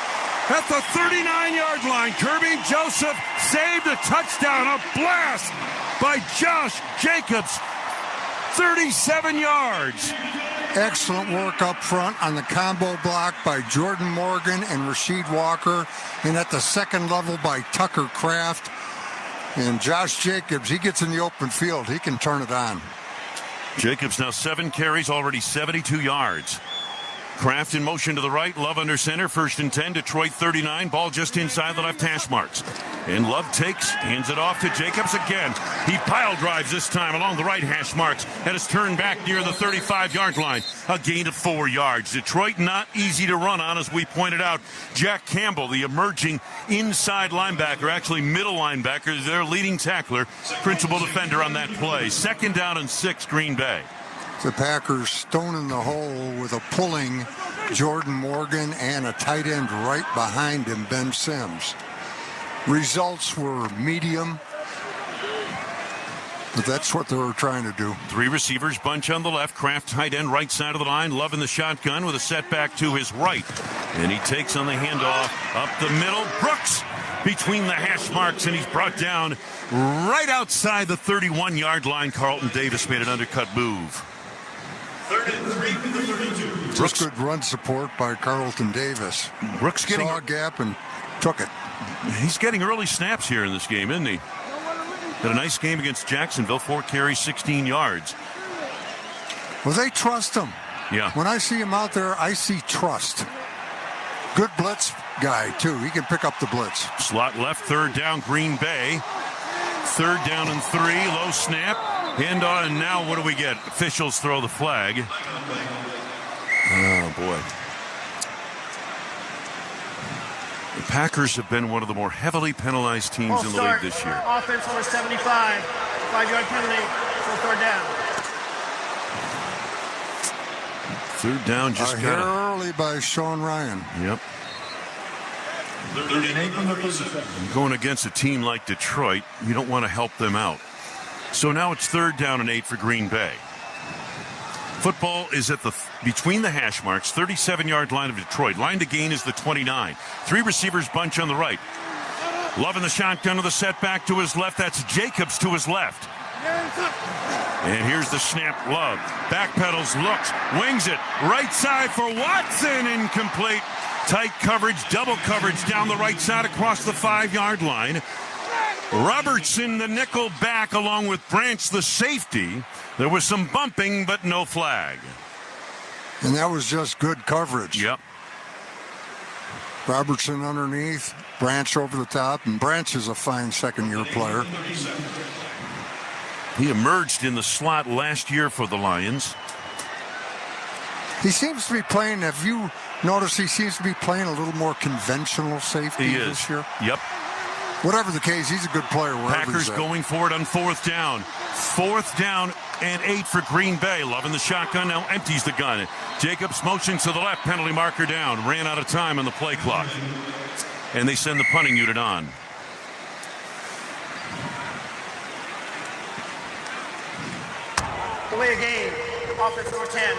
At the 39-yard line, Kirby Joseph saved a touchdown. A blast by Josh Jacobs. 37 yards. Excellent work up front on the combo block by Jordan Morgan and Rasheed Walker. And at the second level by Tucker Kraft. And Josh Jacobs, he gets in the open field. He can turn it on. Jacobs now 7 carries, already 72 yards. Kraft in motion to the right. Love under center. 1st and 10. Detroit 39. Ball just inside the left hash marks. And Love takes, hands it off to Jacobs again. He pile drives this time along the right hash marks and is turned back near the 35-yard line. A gain of 4 yards. Detroit not easy to run on, as we pointed out. Jack Campbell, the emerging inside linebacker, actually middle linebacker, their leading tackler, principal defender on that play. 2nd down and 6, Green Bay. The Packers stone in the hole with a pulling Jordan Morgan and a tight end right behind him, Ben Sims. Results were medium, but that's what they were trying to do. 3 receivers, bunch on the left, Kraft tight end right side of the line, Love in the shotgun with a setback to his right. And he takes on the handoff up the middle. Brooks between the hash marks, and he's brought down right outside the 31-yard line. Carlton Davis made an undercut move. 3rd and 3 from the 32. Just good run support by Carlton Davis. Brooks getting saw a gap and took it. He's getting early snaps here in this game, isn't he? Had a nice game against Jacksonville. 4 carries, 16 yards. Well, they trust him. Yeah. When I see him out there, I see trust. Good blitz guy, too. He can pick up the blitz. Slot left, 3rd down, Green Bay. 3rd down and 3, low snap. And now what do we get? Officials throw the flag. Oh, boy. The Packers have been one of the more heavily penalized teams in the league this year. Offense number 75. 5-yard penalty. So 3rd down. 3rd down, just got early by Sean Ryan. Yep. 3rd and 8 from the 37. Going against a team like Detroit, you don't want to help them out. So now it's 3rd down and 8 for Green Bay. Football is at the between the hash marks, 37-yard line of Detroit. Line to gain is the 29. 3 receivers bunch on the right. Love in the shotgun with a setback to his left. That's Jacobs to his left. And here's the snap. Love backpedals, looks, wings it right side for Watson. Incomplete. Tight coverage, double coverage down the right side across the 5-yard line. Robertson, the nickel back, along with Branch, the safety. There was some bumping, but no flag. And that was just good coverage. Yep. Robertson underneath, Branch over the top, and Branch is a fine second-year player. He emerged in the slot last year for the Lions. He seems to be playing, have you noticed he seems to be playing a little more conventional safety this year? Yep. Whatever the case, he's a good player wherever Packers he's at. going for it on 4th down. 4th down and 8 for Green Bay. Love in the shotgun, now empties the gun. Jacobs motions to the left, penalty marker down. Ran out of time on the play clock. And they send the punting unit on. Delay a game. Offense number 10.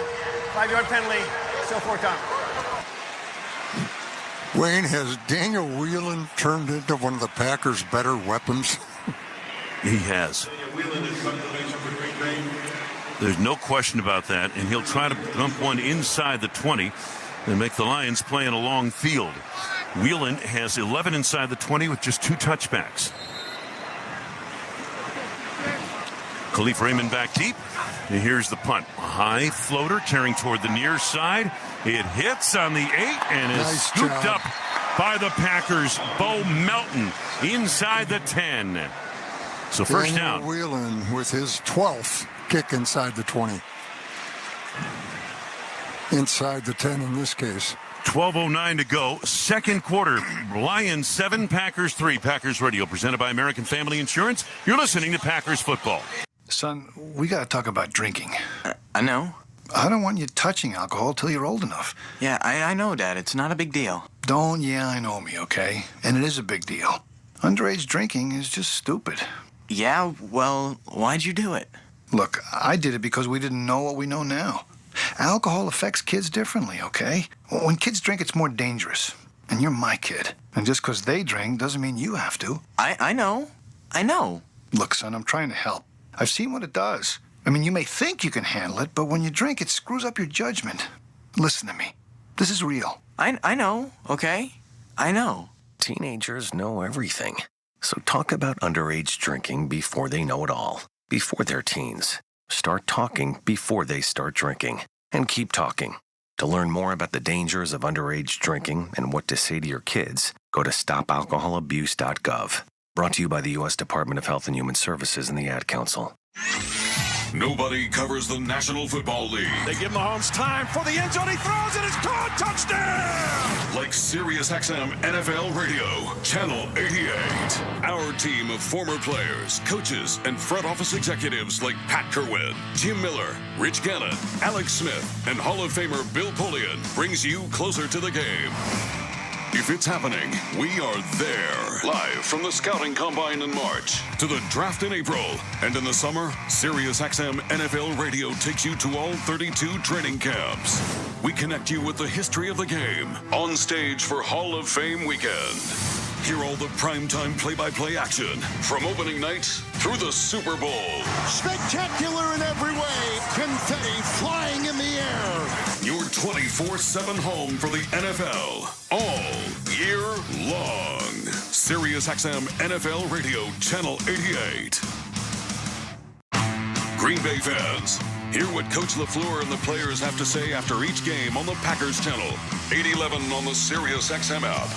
5-yard penalty. Still 4th down. Wayne, has Daniel Whelan turned into one of the Packers' better weapons? He has. There's no question about that, and he'll try to dump one inside the 20 and make the Lions play in a long field. Whelan has 11 inside the 20 with just 2 touchbacks. Khalif Raymond back deep. And here's the punt. A high floater tearing toward the near side. It hits on the 8 and is scooped up by the Packers. Bo Melton inside the 10. So first down. Daniel Whelan with his 12th kick inside the 20. Inside the 10 in this case. 12:09 to go. 2nd quarter. Lions 7, Packers 3. Packers Radio presented by American Family Insurance. You're listening to Packers Football. Son, we got to talk about drinking. I know. I don't want you touching alcohol till you're old enough. Yeah, I know, Dad. It's not a big deal. Don't I know me, okay? And it is a big deal. Underage drinking is just stupid. Yeah, well, why'd you do it? Look, I did it because we didn't know what we know now. Alcohol affects kids differently, okay? When kids drink, it's more dangerous. And you're my kid. And just because they drink doesn't mean you have to. I know. I know. Look, son, I'm trying to help. I've seen what it does. I mean, you may think you can handle it, but when you drink, it screws up your judgment. Listen to me. This is real. I know, okay? I know. Teenagers know everything. So talk about underage drinking before they know it all. Before they're teens. Start talking before they start drinking. And keep talking. To learn more about the dangers of underage drinking and what to say to your kids, go to stopalcoholabuse.gov. Brought to you by the U.S. Department of Health and Human Services and the Ad Council. Nobody covers the National Football League. They give Mahomes time for the end zone. He throws it. It's caught. Touchdown! Like SiriusXM NFL Radio, Channel 88. Our team of former players, coaches, and front office executives like Pat Kerwin, Jim Miller, Rich Gannon, Alex Smith, and Hall of Famer Bill Polian brings you closer to the game. If it's happening, we are there. Live from the Scouting Combine in March to the Draft in April. And in the summer, SiriusXM NFL Radio takes you to all 32 training camps. We connect you with the history of the game on stage for Hall of Fame weekend. Hear all the primetime play-by-play action from opening night through the Super Bowl. Spectacular in every way. Confetti flying in the air. Your 24/7 home for the NFL all year long. SiriusXM NFL Radio, Channel 88. Green Bay fans, hear what Coach LaFleur and the players have to say after each game on the Packers channel. 811 on the SiriusXM app.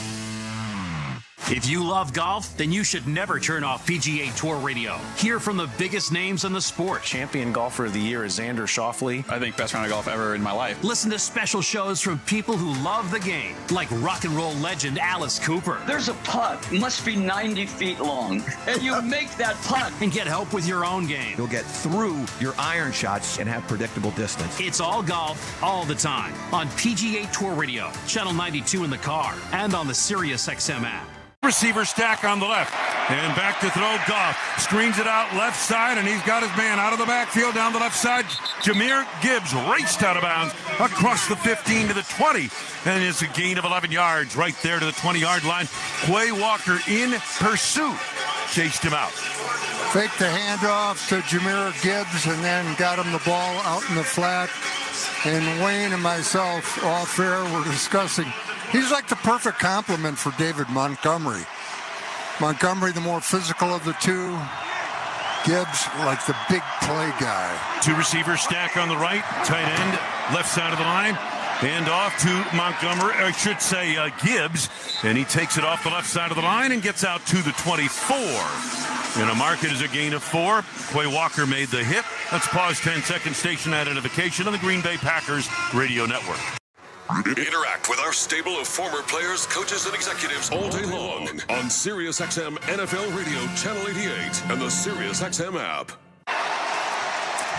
If you love golf, then you should never turn off PGA Tour Radio. Hear from the biggest names in the sport. Champion golfer of the year is Xander Schauffele. I think best round of golf ever in my life. Listen to special shows from people who love the game, like rock and roll legend Alice Cooper. There's a putt, must be 90 feet long, and you make that putt. And get help with your own game. You'll get through your iron shots and have predictable distance. It's all golf, all the time, on PGA Tour Radio, Channel 92 in the car, and on the SiriusXM app. Receiver stack on the left, and back to throw. Goff screens it out left side, and he's got his man out of the backfield down the left side. Jahmyr Gibbs raced out of bounds across the 15 to the 20, and it's a gain of 11 yards right there to the 20-yard line. Quay Walker in pursuit chased him out. Faked the handoff to Jahmyr Gibbs and then got him the ball out in the flat. And Wayne and myself off air were discussing. He's like the perfect complement for David Montgomery. Montgomery, the more physical of the two. Gibbs, like the big play guy. Two receiver stack on the right, tight end, left side of the line. And off to Montgomery, I should say Gibbs. And he takes it off the left side of the line and gets out to the 24. And a mark it is a gain of 4. Quay Walker made the hit. Let's pause 10 seconds. Station identification on the Green Bay Packers Radio Network. Interact with our stable of former players, coaches, and executives all day long on SiriusXM NFL Radio, Channel 88, and the SiriusXM app.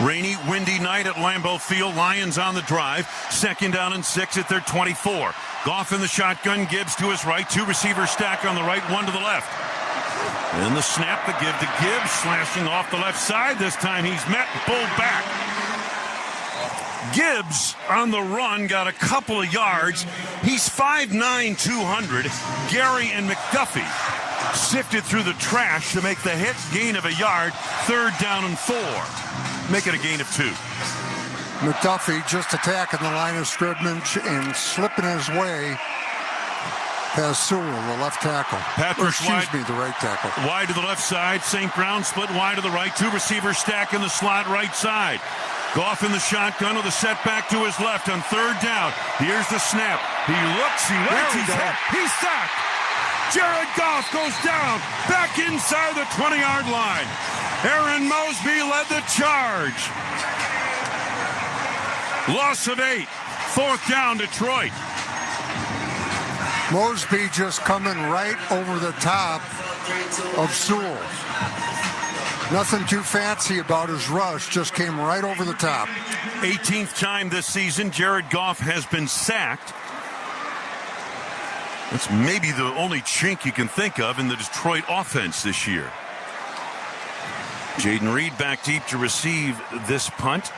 Rainy, windy night at Lambeau Field. Lions on the drive. 2nd down and 6 at their 24. Goff in the shotgun. Gibbs to his right. Two receiver stack on the right, one to the left. And the snap, the give to Gibbs, slashing off the left side. This time he's met, pulled back. Gibbs on the run got a couple of yards. He's 5'9", 200. Gary and McDuffie sifted through the trash to make the hit, gain of a yard, 3rd down and 4. Make it a gain of 2. McDuffie just attacking the line of scrimmage and slipping his way past Sewell, the left tackle. The right tackle. Wide to the left side. St. Brown split wide to the right. Two receivers stack in the slot right side. Goff in the shotgun with a setback to his left on 3rd down. Here's the snap. He looks, he waits, he's hit. He's sacked. Jared Goff goes down, back inside the 20-yard line. Aaron Mosby led the charge. Loss of 8. 4th down, Detroit. Mosby just coming right over the top of Sewell. Nothing too fancy about his rush, just came right over the top. 18th time this season, Jared Goff has been sacked. That's maybe the only chink you can think of in the Detroit offense this year. Jaden Reed back deep to receive this punt.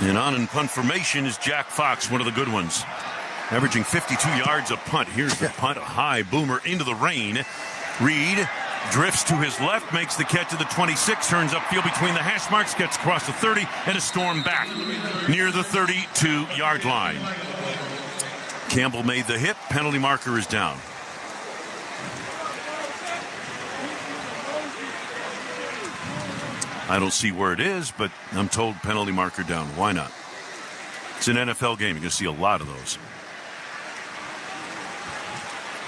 And on in punt formation is Jack Fox, one of the good ones. Averaging 52 yards a punt. Here's the punt, a high boomer into the rain. Reed drifts to his left, makes the catch at the 26, turns upfield between the hash marks, gets across the 30, and a storm back near the 32-yard line. Campbell made the hit. Penalty marker is down. I don't see where it is, but I'm told penalty marker down. Why not? It's an NFL game. You're going to see a lot of those.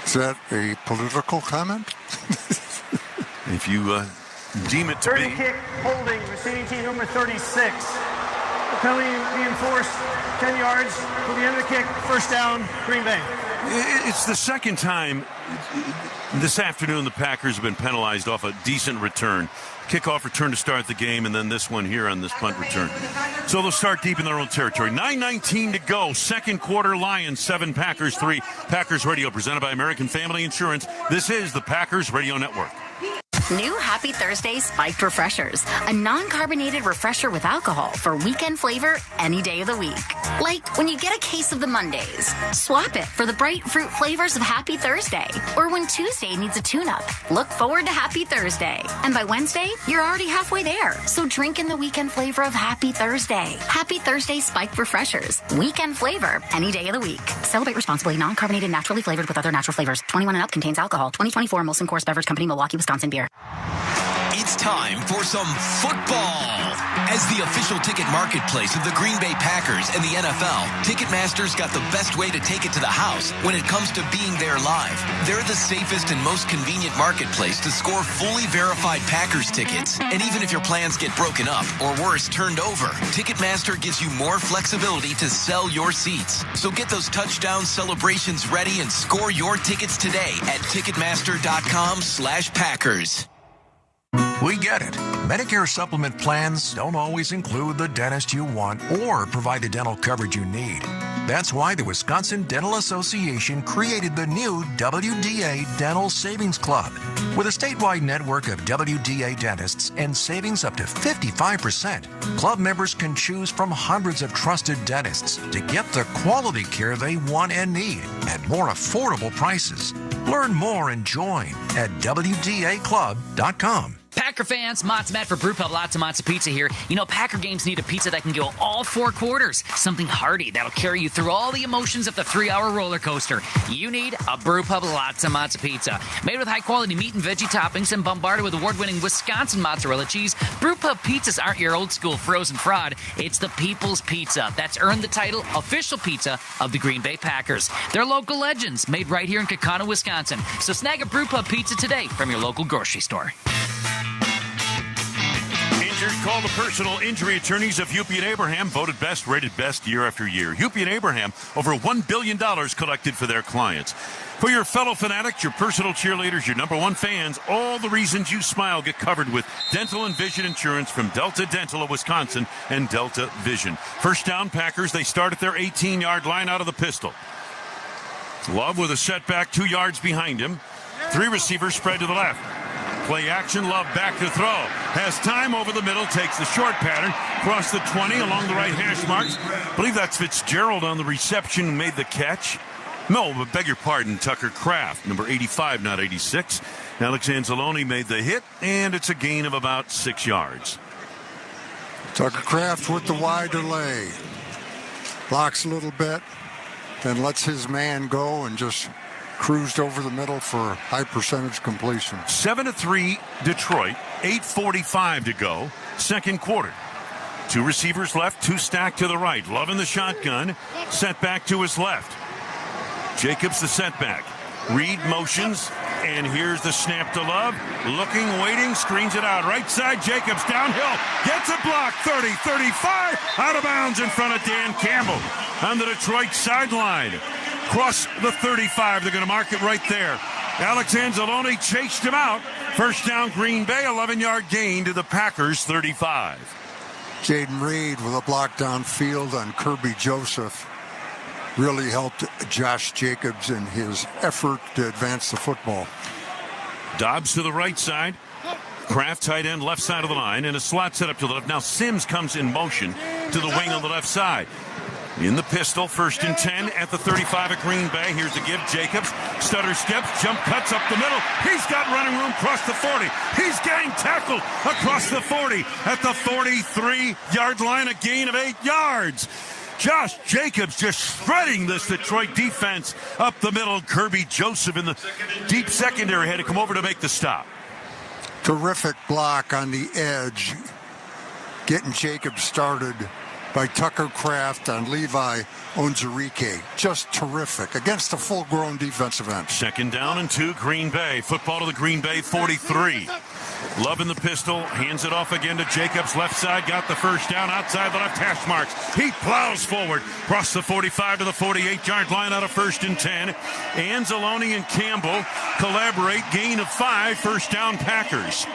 Is that a political comment? If you deem it to Third be. and kick, holding, receiving team number 36. The penalty reinforced, 10 yards for the end of the kick, first down, Green Bay. It's the second time this afternoon the Packers have been penalized off a decent return. Kickoff return to start the game, and then this one here on this punt return. So they'll start deep in their own territory. 9:19 to go. Second quarter, Lions 7, Packers 3. Packers Radio presented by American Family Insurance. This is the Packers Radio Network. New Happy Thursday Spiked Refreshers. A non-carbonated refresher with alcohol for weekend flavor any day of the week. Like when you get a case of the Mondays. Swap it for the bright fruit flavors of Happy Thursday. Or when Tuesday needs a tune-up. Look forward to Happy Thursday. And by Wednesday, you're already halfway there. So drink in the weekend flavor of Happy Thursday. Happy Thursday Spiked Refreshers. Weekend flavor any day of the week. Celebrate responsibly. Non-carbonated, naturally flavored with other natural flavors. 21 and up contains alcohol. 2024 Molson Coors Beverage Company, Milwaukee, Wisconsin beer. It's time for some football. As the official ticket marketplace of the Green Bay Packers and the NFL, Ticketmaster's got the best way to take it to the house when it comes to being there live. They're the safest and most convenient marketplace to score fully verified Packers tickets. And even if your plans get broken up, or worse, turned over, Ticketmaster gives you more flexibility to sell your seats. So get those touchdown celebrations ready and score your tickets today at Ticketmaster.com/Packers. We get it. Medicare supplement plans don't always include the dentist you want or provide the dental coverage you need. That's why the Wisconsin Dental Association created the new WDA Dental Savings Club. With a statewide network of WDA dentists and savings up to 55%, club members can choose from hundreds of trusted dentists to get the quality care they want and need at more affordable prices. Learn more and join at WDAclub.com. Packer fans, Mott's Matt for Brewpub, lots of Mott's Pizza here. You know, Packer games need a pizza that can go all 4 quarters. Something hearty that'll carry you through all the emotions of the 3-hour roller coaster. You need a Brewpub, lots of Mott's Pizza. Made with high-quality meat and veggie toppings and bombarded with award-winning Wisconsin mozzarella cheese, Brewpub pizzas aren't your old-school frozen fraud. It's the people's pizza that's earned the title official pizza of the Green Bay Packers. They're local legends, made right here in Kaukauna, Wisconsin. So snag a Brewpub pizza today from your local grocery store. Call the personal injury attorneys of Hupy and Abraham, voted best, rated best year after year. Hupy and Abraham, over $1 billion collected for their clients. For your fellow fanatics, your personal cheerleaders, your number one fans, all the reasons you smile get covered with dental and vision insurance from Delta Dental of Wisconsin and Delta Vision. First down, Packers, they start at their 18-yard line out of the pistol. Love with a setback 2 yards behind him. 3 receivers spread to the left. Play action, Love back to throw. Has time over the middle, takes the short pattern, across the 20 along the right hash marks. I believe that's Fitzgerald on the reception who made the catch. No, but beg your pardon, Tucker Kraft, number 85, not 86. Alex Anzalone made the hit, and it's a gain of about 6 yards. Tucker Kraft with the wide delay. Blocks a little bit, then lets his man go and just cruised over the middle for high percentage completion. 7-3 Detroit, 8:45 to go, second quarter. 2 receivers left, 2 stacked to the right. Love in the shotgun, setback to his left. Jacobs the setback. Reed motions, and here's the snap to Love. Looking, waiting, screens it out. Right side, Jacobs downhill. Gets a block, 30, 35. Out of bounds in front of Dan Campbell on the Detroit sideline. Cross the 35. They're going to mark it right there. Alex Anzalone chased him out. First down, Green Bay, 11-yard gain to the Packers, 35. Jaden Reed with a block downfield on Kirby Joseph really helped Josh Jacobs in his effort to advance the football. Dobbs to the right side. Kraft tight end left side of the line, and a slot set up to the left. Now Sims comes in motion to the wing on the left side. In the pistol, 1st and 10 at the 35 at Green Bay. Here's the give. Jacobs, stutter steps, jump cuts up the middle. He's got running room across the 40. He's getting tackled across the 40 at the 43-yard line, a gain of 8 yards. Josh Jacobs just shredding this Detroit defense up the middle. Kirby Joseph in the deep secondary had to come over to make the stop. Terrific block on the edge, getting Jacobs started by Tucker Kraft on Levi Onwuzurike. Just terrific against a full-grown defensive end. 2nd down and 2, Green Bay. Football to the Green Bay 43. Love in the pistol, hands it off again to Jacobs, left side, got the first down outside the left hash marks. He plows forward, across the 45 to the 48-yard line out of 1st and 10. Anzalone and Campbell collaborate, gain of 5, first down Packers.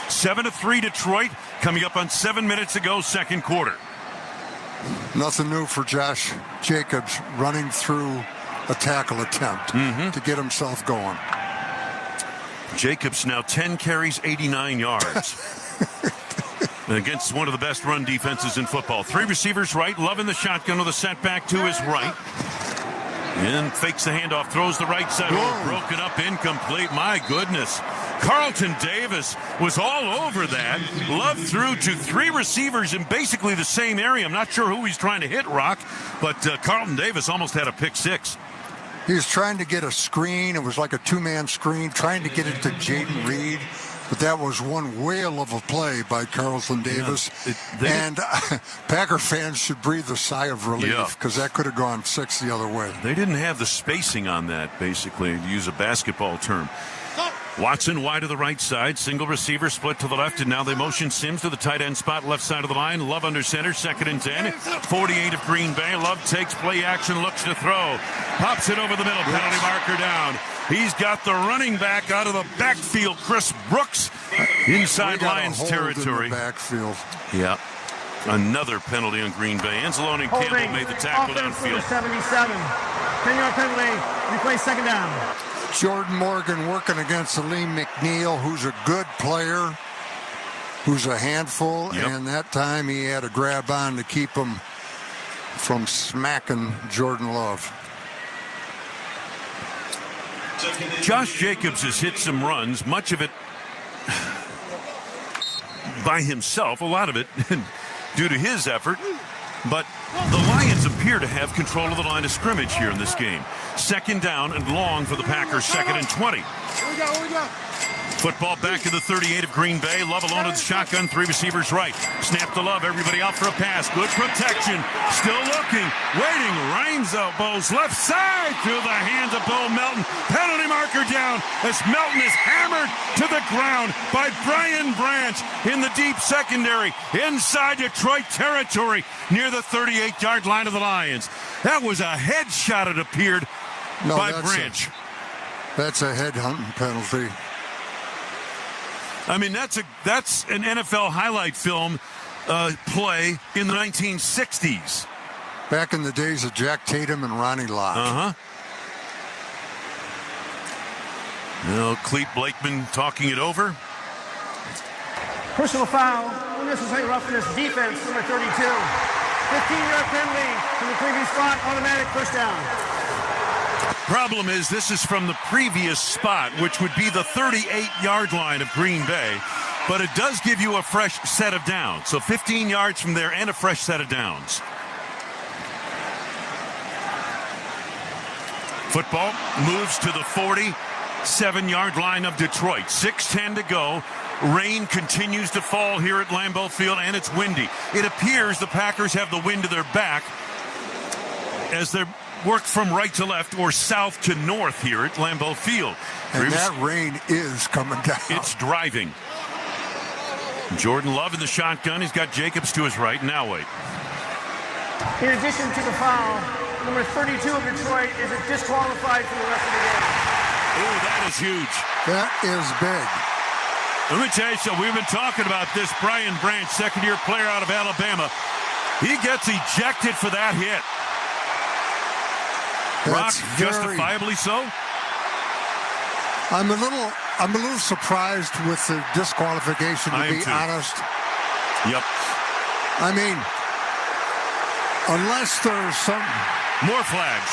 7-3 Detroit, coming up on 7 minutes to go, 2nd quarter. Nothing new for Josh Jacobs running through a tackle attempt to get himself going. Jacobs now 10 carries, 89 yards. Against one of the best run defenses in football. 3 receivers right, Love in the shotgun with a setback to his right. And fakes the handoff, throws the right side over, broken up, incomplete. My goodness. Carlton Davis was all over that. Love threw to 3 receivers in basically the same area. I'm not sure who he's trying to hit, Rock, but Carlton Davis almost had a pick 6. He was trying to get a screen. It was like a 2-man screen, trying to get it to Jaden Reed. But that was one whale of a play by Carlton Davis. And Packer fans should breathe a sigh of relief because that could have gone 6 the other way. They didn't have the spacing on that, basically, to use a basketball term. Watson wide to the right side, single receiver split to the left, and now they motion Sims to the tight end spot, left side of the line. Love under center, 2nd and 10. 48 of Green Bay. Love takes play action, looks to throw. Pops it over the middle, penalty marker down. He's got the running back out of the backfield, Chris Brooks, inside Lions territory. In the backfield. Yeah. Another penalty on Green Bay. Anzalone and Campbell made the tackle downfield. 77. 10-yard penalty. Replay 2nd down. Jordan Morgan working against Aleem McNeil, who's a good player, who's a handful, and that time he had a grab on to keep him from smacking Jordan Love. Josh Jacobs has hit some runs, much of it by himself, a lot of it due to his effort, but the Lions appear to have control of the line of scrimmage here in this game. 2nd down and long for the Packers, 2nd and 20. Here we go. Football back to the 38 of Green Bay. Love alone with the shotgun, 3 receivers right. Snap to Love, everybody out for a pass. Good protection, still looking, waiting. Rhines elbows, left side through the hands of Bill Melton. Penalty marker down as Melton is hammered to the ground by Brian Branch in the deep secondary inside Detroit territory near the 38-yard line of the Lions. That was a headshot, it appeared, by Branch. That's a head-hunting penalty. I mean, that's an NFL highlight film play in the 1960s. Back in the days of Jack Tatum and Ronnie Lott. Now, Clete Blakeman talking it over. Personal foul. Unnecessary roughness. Defense, number 32. 15-yard penalty from the previous spot. Automatic first down. Problem is, this is from the previous spot, which would be the 38-yard line of Green Bay, but it does give you a fresh set of downs. So 15 yards from there and a fresh set of downs. Football moves to the 47-yard line of Detroit. 6:10 to go. Rain continues to fall here at Lambeau Field, and it's windy. It appears the Packers have the wind to their back as they're work from right to left or south to north here at Lambeau Field. And that rain is coming down. It's driving. Jordan Love in the shotgun. He's got Jacobs to his right. Now wait. In addition to the foul, number 32 of Detroit is disqualified for the rest of the game. Oh, that is huge. That is big. Let me tell you something. We've been talking about this. Brian Branch, second-year player out of Alabama. He gets ejected for that hit. Rock, justifiably so? I'm a little surprised with the disqualification, to be honest. Yep. I mean, unless there's something. More flags.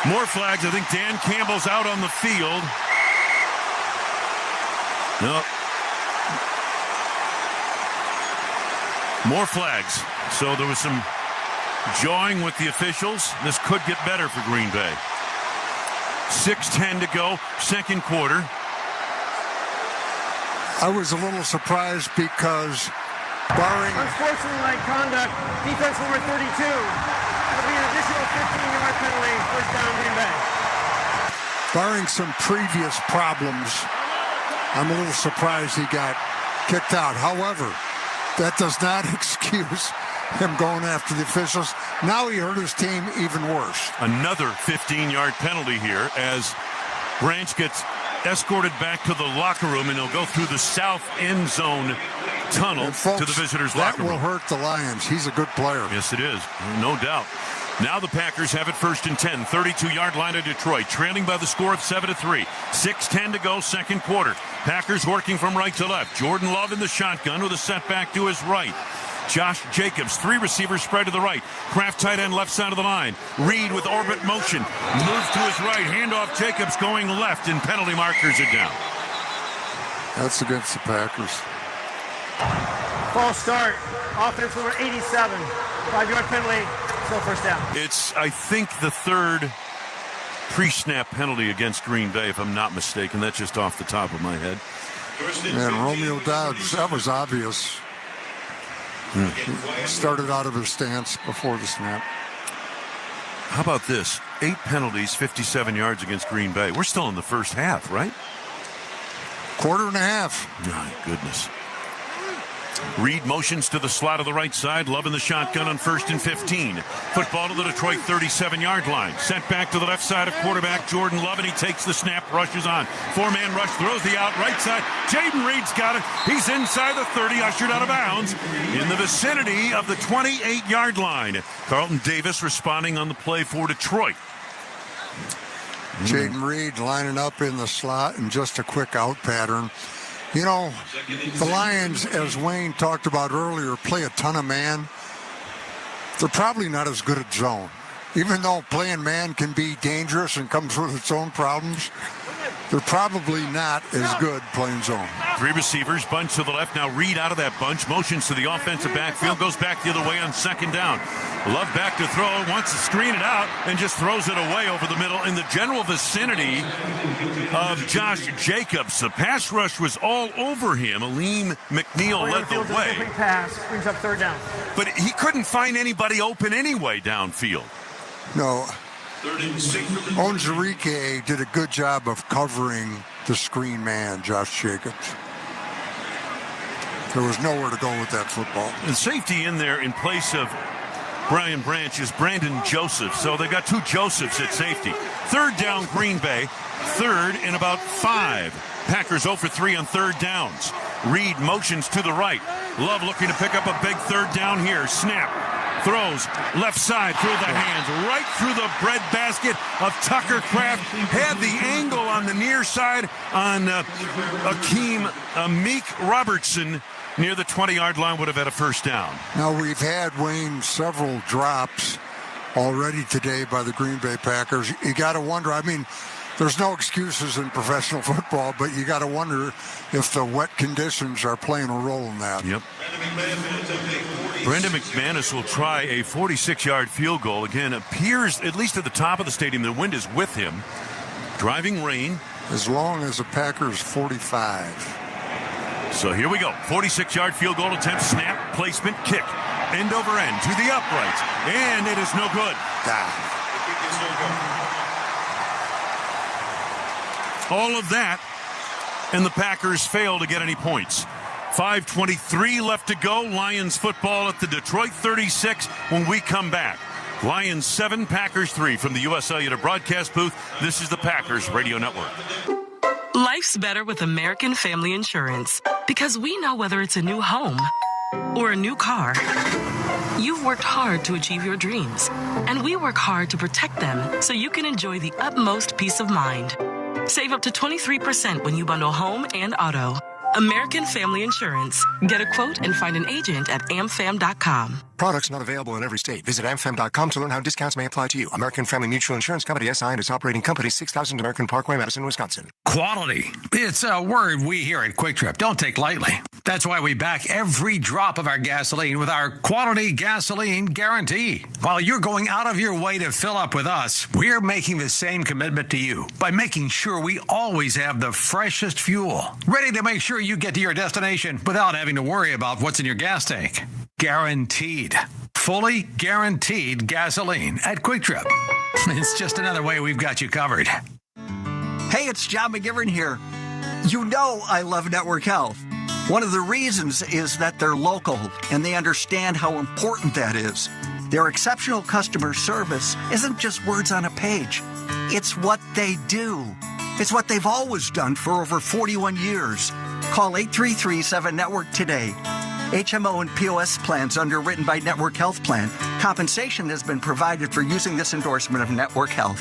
More flags. I think Dan Campbell's out on the field. No. More flags. So there was some jawing with the officials. This could get better for Green Bay. 6:10 to go, second quarter. I was a little surprised because Barring unsportsmanlike conduct, defense number 32. It'll be an additional 15-yard penalty, first down Green Bay. Barring some previous problems, I'm a little surprised he got kicked out. However, that does not excuse him going after the officials. Now he hurt his team even worse. Another 15-yard penalty here as Branch gets escorted back to the locker room, and he'll go through the south end zone tunnel folks, to the visitors' locker room. That will hurt the Lions. He's a good player. Yes, it is. No doubt. Now the Packers have it first and 10, 32-yard line of Detroit, trailing by the score of 7-3. 6:10 to go, second quarter. Packers working from right to left. Jordan Love in the shotgun with a setback to his right. Josh Jacobs, 3 receivers spread to the right. Kraft tight end left side of the line. Reed with orbit motion. Move to his right. Handoff Jacobs going left, and penalty markers it down. That's against the Packers. False start. Offense number 87. 5-yard penalty. Still first down. It's, I think, the third pre-snap penalty against Green Bay, if I'm not mistaken. That's just off the top of my head. And Romeo Doubs, that was obvious. He started out of his stance before the snap. How about this? 8 penalties, 57 yards against Green Bay. We're still in the first half, right? Quarter and a half. My goodness. Reed motions to the slot of the right side. Love in the shotgun on 1st and 15. Football to the Detroit 37-yard line. Sent back to the left side of quarterback Jordan Love, and he takes the snap, rushes on. 4-man rush, throws the out right side. Jaden Reed's got it. He's inside the 30, ushered out of bounds in the vicinity of the 28-yard line. Carlton Davis responding on the play for Detroit. Jaden Reed lining up in the slot and just a quick out pattern. You know, the Lions, as Wayne talked about earlier, play a ton of man. They're probably not as good at zone. Even though playing man can be dangerous and comes with its own problems, they're probably not as good playing zone. 3 receivers, bunch to the left. Now Reed out of that bunch, motions to the offensive backfield, goes back the other way on 2nd down. Love back to throw, wants to screen it out, and just throws it away over the middle in the general vicinity of Josh Jacobs. The pass rush was all over him. Aleem McNeil led the way. Pass brings up 3rd down. But he couldn't find anybody open anyway downfield. No. Onzarike did a good job of covering the screen man, Josh Jacobs. There was nowhere to go with that football. And safety in there in place of Brian Branch is Brandon Joseph. So they've got 2 Josephs at safety. 3rd down, Green Bay. 3rd and about 5. Packers 0 for 3 on 3rd downs. Reed motions to the right. Love looking to pick up a big 3rd down here. Snap. Throws left side through the hands, right through the breadbasket of Tucker Kraft. Had the angle on the near side on Meek Robertson near the 20-yard line, would have had a first down. Now, we've had, Wayne, several drops already today by the Green Bay Packers. You got to wonder, I mean, there's no excuses in professional football, but you got to wonder if the wet conditions are playing a role in that. Yep. Brendan McManus will try a 46-yard field goal. Again, appears, at least at the top of the stadium, the wind is with him. Driving rain. As long as the Packers 45. So here we go. 46-yard field goal attempt, snap, placement, kick. End over end to the uprights. And it is no good. All of that, and the Packers fail to get any points. 5:23 left to go. Lions football at the Detroit 36 when we come back. Lions 7, Packers 3 from the US Cellular broadcast booth. This is the Packers Radio Network. Life's better with American Family Insurance because we know whether it's a new home or a new car. You've worked hard to achieve your dreams, and we work hard to protect them so you can enjoy the utmost peace of mind. Save up to 23% when you bundle home and auto. American Family Insurance. Get a quote and find an agent at amfam.com. Products not available in every state. Visit amfam.com to learn how discounts may apply to you. American Family Mutual Insurance Company, SI, and its operating company, 6000 American Parkway, Madison, Wisconsin. Quality. It's a word we here at Quick Trip don't take lightly. That's why we back every drop of our gasoline with our quality gasoline guarantee. While you're going out of your way to fill up with us, we're making the same commitment to you by making sure we always have the freshest fuel, ready to make sure sure you get to your destination without having to worry about what's in your gas tank. Guaranteed. Fully guaranteed gasoline at Quick Trip. It's just another way we've got you covered. Hey, it's John McGivern here. You know I love Network Health. One of the reasons is that they're local and they understand how important that is. Their exceptional customer service isn't just words on a page. It's what they do. It's what they've always done for over 41 years. Call 833-7-NETWORK today. HMO and POS plans underwritten by Network Health Plan. Compensation has been provided for using this endorsement of Network Health.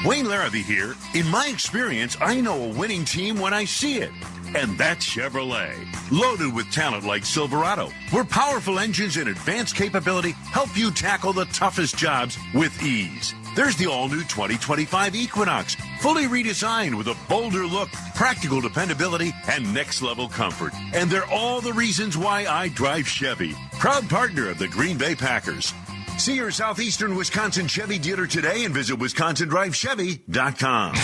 Wayne Larrabee here. In my experience, I know a winning team when I see it. And that's Chevrolet. Loaded with talent like Silverado, where powerful engines and advanced capability help you tackle the toughest jobs with ease. There's the all-new 2025 Equinox, fully redesigned with a bolder look, practical dependability, and next-level comfort. And they're all the reasons why I drive Chevy. Proud partner of the Green Bay Packers. See your Southeastern Wisconsin Chevy dealer today and visit WisconsinDriveChevy.com.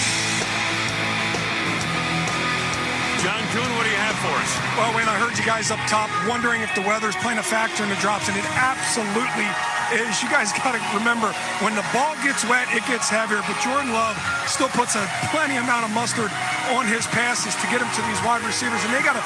John Kuhn, what do you have for us? Well, Wayne, I heard you guys up top wondering if the weather's playing a factor in the drops, and it absolutely is. You guys got to remember, when the ball gets wet, it gets heavier, but Jordan Love still puts a plenty amount of mustard on his passes to get him to these wide receivers, and they got to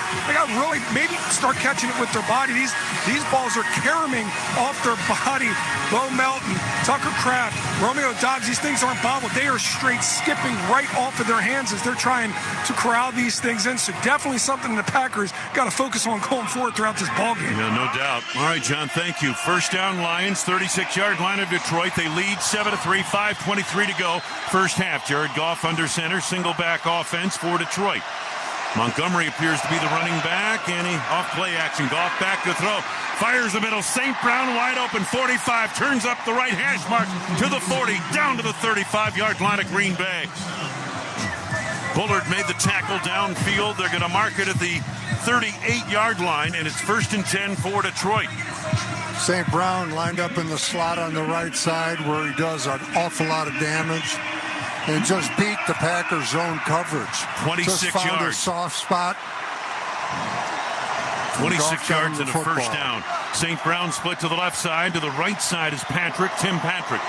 really maybe start catching it with their body. These balls are caroming off their body. Bo Melton, Tucker Kraft, Romeo Dobbs, these things aren't bobbled. They are straight skipping right off of their hands as they're trying to corral these things in. So definitely something the Packers got to focus on going forward throughout this ball game. Yeah, no doubt. All right, John, thank you. First down, Lions, 36-yard line of Detroit. They lead 7-3, 5:23 to go. First half, Jared Goff under center, single back offense for Detroit. Montgomery appears to be the running back, and he off play action. Goff back to throw. Fires the middle. St. Brown wide open, 45. Turns up the right hash mark to the 40, down to the 35-yard line of Green Bay. Bullard made the tackle downfield. They're going to mark it at the 38-yard line, and it's 1st and 10 for Detroit. St. Brown lined up in the slot on the right side where he does an awful lot of damage and just beat the Packers' zone coverage. 26 just found yards. A soft spot. 26 yards and a first down. St. Brown split to the left side. To the right side is Tim Patrick.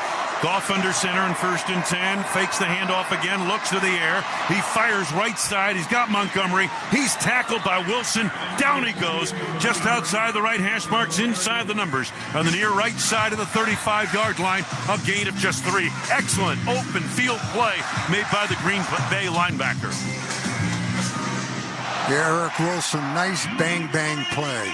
Goff under center and 1st and 10. Fakes the handoff again. Looks to the air. He fires right side. He's got Montgomery. He's tackled by Wilson. Down he goes. Just outside the right hash marks. Inside the numbers. On the near right side of the 35-yard line. A gain of just 3. Excellent open field play made by the Green Bay linebacker. Yeah, Eric Wilson, nice bang-bang play.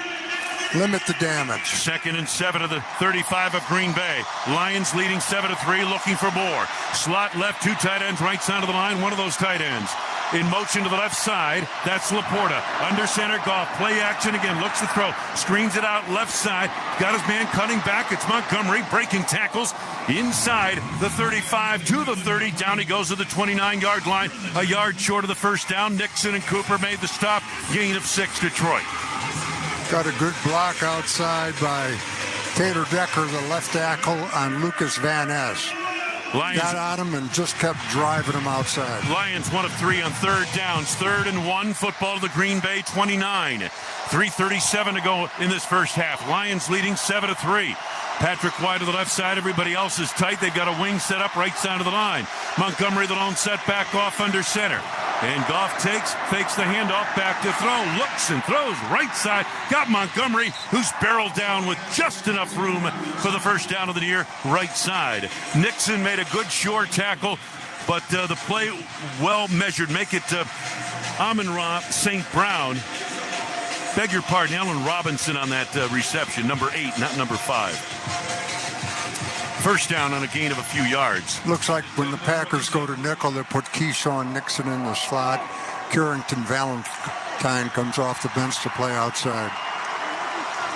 Limit the damage. 2nd and 7 of the 35 of Green Bay. Lions leading 7-3, looking for more. Slot left, 2 tight ends, right side of the line, one of those tight ends. In motion to the left side, that's Laporta. Under center, Goff, play action again, looks to throw, screens it out left side. Got his man cutting back, it's Montgomery, breaking tackles. Inside the 35 to the 30, down he goes to the 29-yard line. A yard short of the first down. Nixon and Cooper made the stop. Gain of 6, Detroit. Got a good block outside by Taylor Decker, the left tackle, on Lucas Van Ness. Lions got on him and just kept driving him outside. Lions 1 of 3 on 3rd downs. 3rd and 1. Football to the Green Bay 29. 3:37 to go in this first half. Lions leading 7-3. Patrick wide to the left side. Everybody else is tight. They've got a wing set up right side of the line. Montgomery, the lone setback off under center. And Goff fakes the handoff back to throw. Looks and throws right side. Got Montgomery, who's barreled down with just enough room for the first down of the year, right side. Nixon made a good short tackle, but the play well measured. Make it Amon-Ra St. Brown. Beg your pardon, Allen Robinson on that reception. Number 8, not number 5. First down on a gain of a few yards. Looks like when the Packers go to nickel, they put Keyshawn Nixon in the slot. Carrington Valentine comes off the bench to play outside.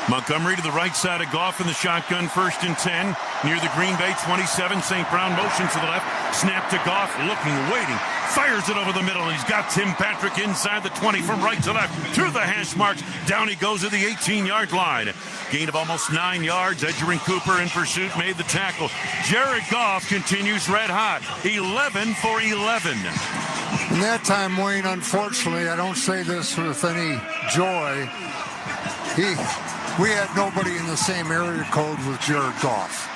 Montgomery to the right side of Goff in the shotgun, 1st and 10. Near the Green Bay 27. St. Brown motions to the left. Snap to Goff, looking, waiting. Fires it over the middle. He's got Tim Patrick inside the 20 from right to left. Through the hash marks. Down he goes to the 18-yard line. Gain of almost 9 yards. Edgerrin Cooper in pursuit made the tackle. Jared Goff continues red hot. 11 for 11. And that time, Wayne, unfortunately, I don't say this with any joy, we had nobody in the same area code with Jared Goff.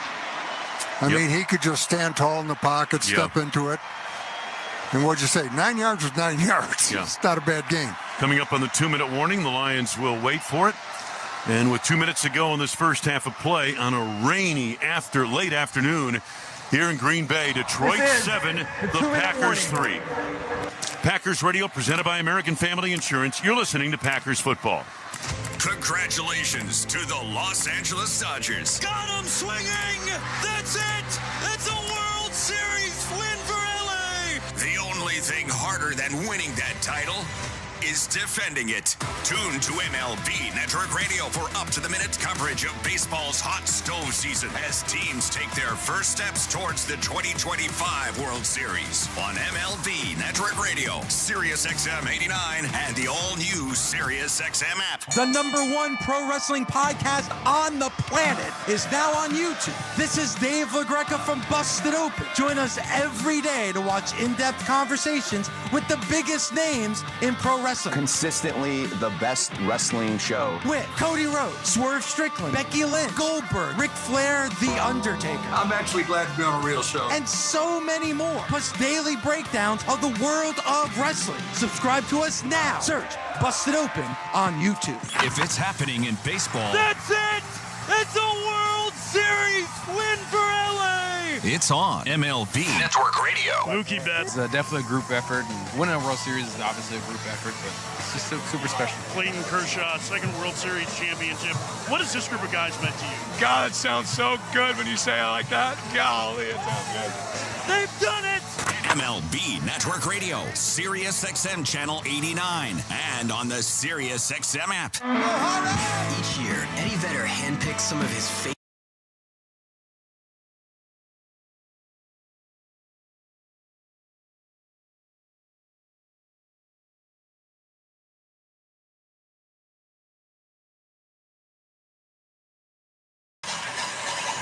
I mean, he could just stand tall in the pocket, step into it. And what'd you say? 9 yards was 9 yards. Yeah. It's not a bad game. Coming up on the 2-minute warning, the Lions will wait for it. And with 2 minutes to go in this first half of play on a rainy late afternoon here in Green Bay, Detroit 7, the Packers 3. Packers Radio presented by American Family Insurance. You're listening to Packers Football. Congratulations to the Los Angeles Dodgers. Got him swinging! That's it! It's a World Series win for LA! The only thing harder than winning that title is defending it. Tune to MLB Network Radio for up-to-the-minute coverage of baseball's hot stove season as teams take their first steps towards the 2025 World Series on MLB Network Radio, Sirius XM 89, and the all-new Sirius XM app. The #1 pro wrestling podcast on the planet is now on YouTube. This is Dave LaGreca from Busted Open. Join us every day to watch in-depth conversations with the biggest names in pro wrestling. Consistently the best wrestling show. With Cody Rhodes, Swerve Strickland, Becky Lynch, Goldberg, Ric Flair, The Undertaker. I'm actually glad to be on a real show. And so many more. Plus daily breakdowns of the world of wrestling. Subscribe to us now. Search Busted Open on YouTube. If it's happening in baseball, That's it! It's a World Series win for LA! it's on MLB Network Radio. Mookie Betts. It's definitely a group effort, and winning a World Series is obviously a group effort, but it's just super special. Clayton Kershaw, second World Series championship. What has this group of guys meant to you? God, it sounds so good when you say it like that. Golly, it sounds good. They've done it! MLB Network Radio, Sirius XM Channel 89, and on the Sirius XM app. Each year, Eddie Vedder handpicks some of his favorite.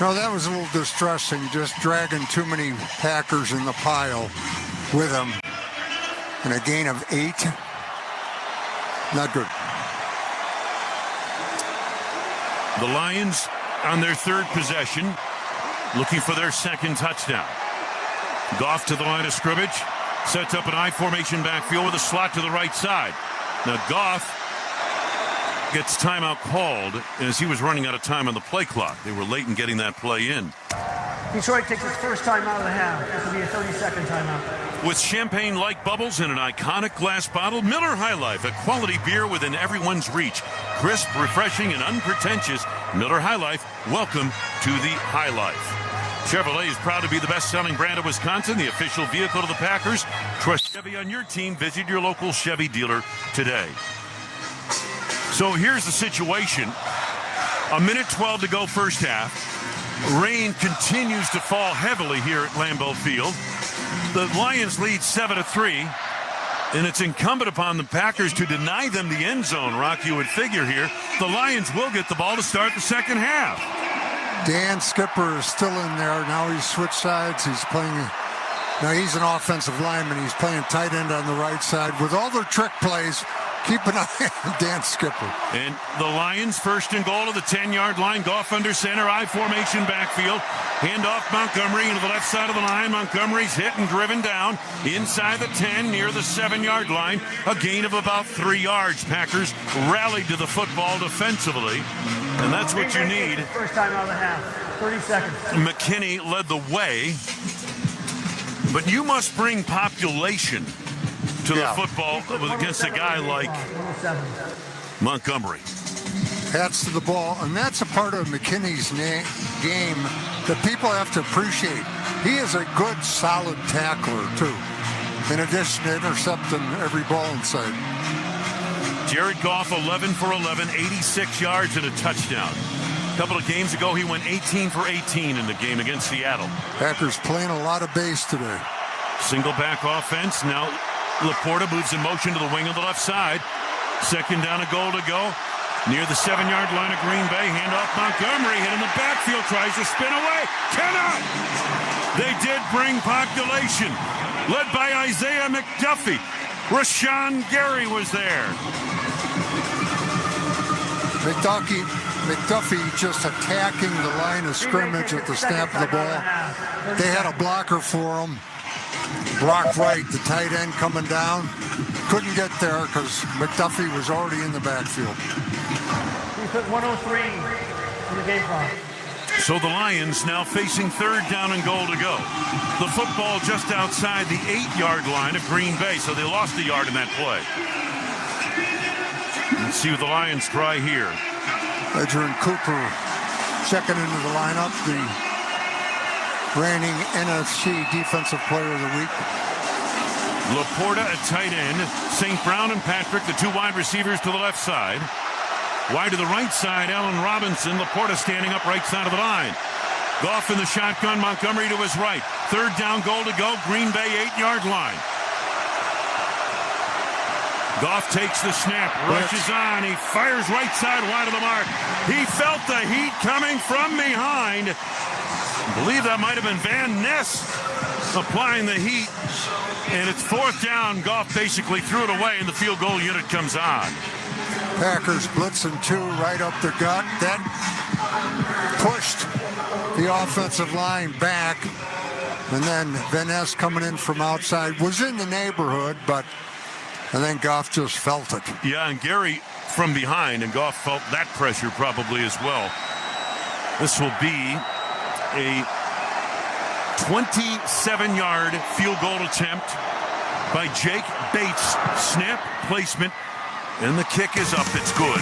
No, that was a little distressing, just dragging too many Packers in the pile with them. And a gain of 8. Not good. The Lions on their third possession, looking for their second touchdown. Goff to the line of scrimmage, sets up an I formation backfield with a slot to the right side. Now Goff gets timeout called as he was running out of time on the play clock. They were late in getting that play in. Detroit takes its first timeout of the half. This will be a 30-second timeout. With champagne-like bubbles in an iconic glass bottle, Miller High Life, a quality beer within everyone's reach. Crisp, refreshing, and unpretentious. Miller High Life, welcome to the High Life. Chevrolet is proud to be the best-selling brand of Wisconsin, the official vehicle of the Packers. Trust Chevy on your team. Visit your local Chevy dealer today. So here's the situation. 1:12 to go first half. Rain continues to fall heavily here at Lambeau Field. The Lions lead 7-3, and it's incumbent upon the Packers to deny them the end zone, Rock, you would figure here. The Lions will get the ball to start the second half. Dan Skipper is still in there. Now he's switched sides. He's playing. Now he's an offensive lineman. He's playing tight end on the right side. With all their trick plays, keep an eye on Dan Skipper. And the Lions first and goal to the 10-yard line. Goff under center, I formation backfield. Hand off Montgomery into the left side of the line. Montgomery's hit and driven down inside the 10 near the 7-yard line. A gain of about 3 yards. Packers rallied to the football defensively. And that's what you need. First time out of the half. 30 seconds. McKinney led the way. But you must bring population to the football against a guy like Montgomery. Hats to the ball, and that's a part of McKinney's game that people have to appreciate. He is a good, solid tackler, too, in addition to intercepting every ball inside. Jared Goff, 11 for 11, 86 yards and a touchdown. A couple of games ago, he went 18 for 18 in the game against Seattle. Packers playing a lot of base today. Single back offense. Now Laporta moves in motion to the wing of the left side. Second down, a goal to go. Near the 7-yard line of Green Bay. Handoff Montgomery. Hit in the backfield. Tries to spin away. Cannot. They did bring population. led by Isaiah McDuffie. Rashawn Gary was there. McDuffie just attacking the line of scrimmage at the snap of the ball. They had a blocker for him. Brock Wright, the tight end, coming down. Couldn't get there because McDuffie was already in the backfield. He put 103 in the game clock. So the Lions now facing third down and goal to go. The football just outside the 8-yard line of Green Bay, so they lost a yard in that play. Let's see what the Lions try here. Adrian Cooper checking into the lineup, the reigning NFC Defensive Player of the Week. Laporta at tight end. St. Brown and Patrick, the two wide receivers to the left side. Wide to the right side, Allen Robinson. Laporta standing up right side of the line. Goff in the shotgun, Montgomery to his right. Third down, goal to go, Green Bay 8-yard line. Goff takes the snap, rushes on, he fires right side wide of the mark. He felt the heat coming from behind. I believe that might have been Van Ness applying the heat. And it's fourth down. Goff basically threw it away, and the field goal unit comes on. Packers blitzing 2 right up the gut. That pushed the offensive line back. And then Van Ness coming in from outside was in the neighborhood, and then Goff just felt it. Yeah, and Gary from behind, and Goff felt that pressure probably as well. This will be a 27-yard field goal attempt by Jake Bates. Snap, placement, and the kick is up. It's good.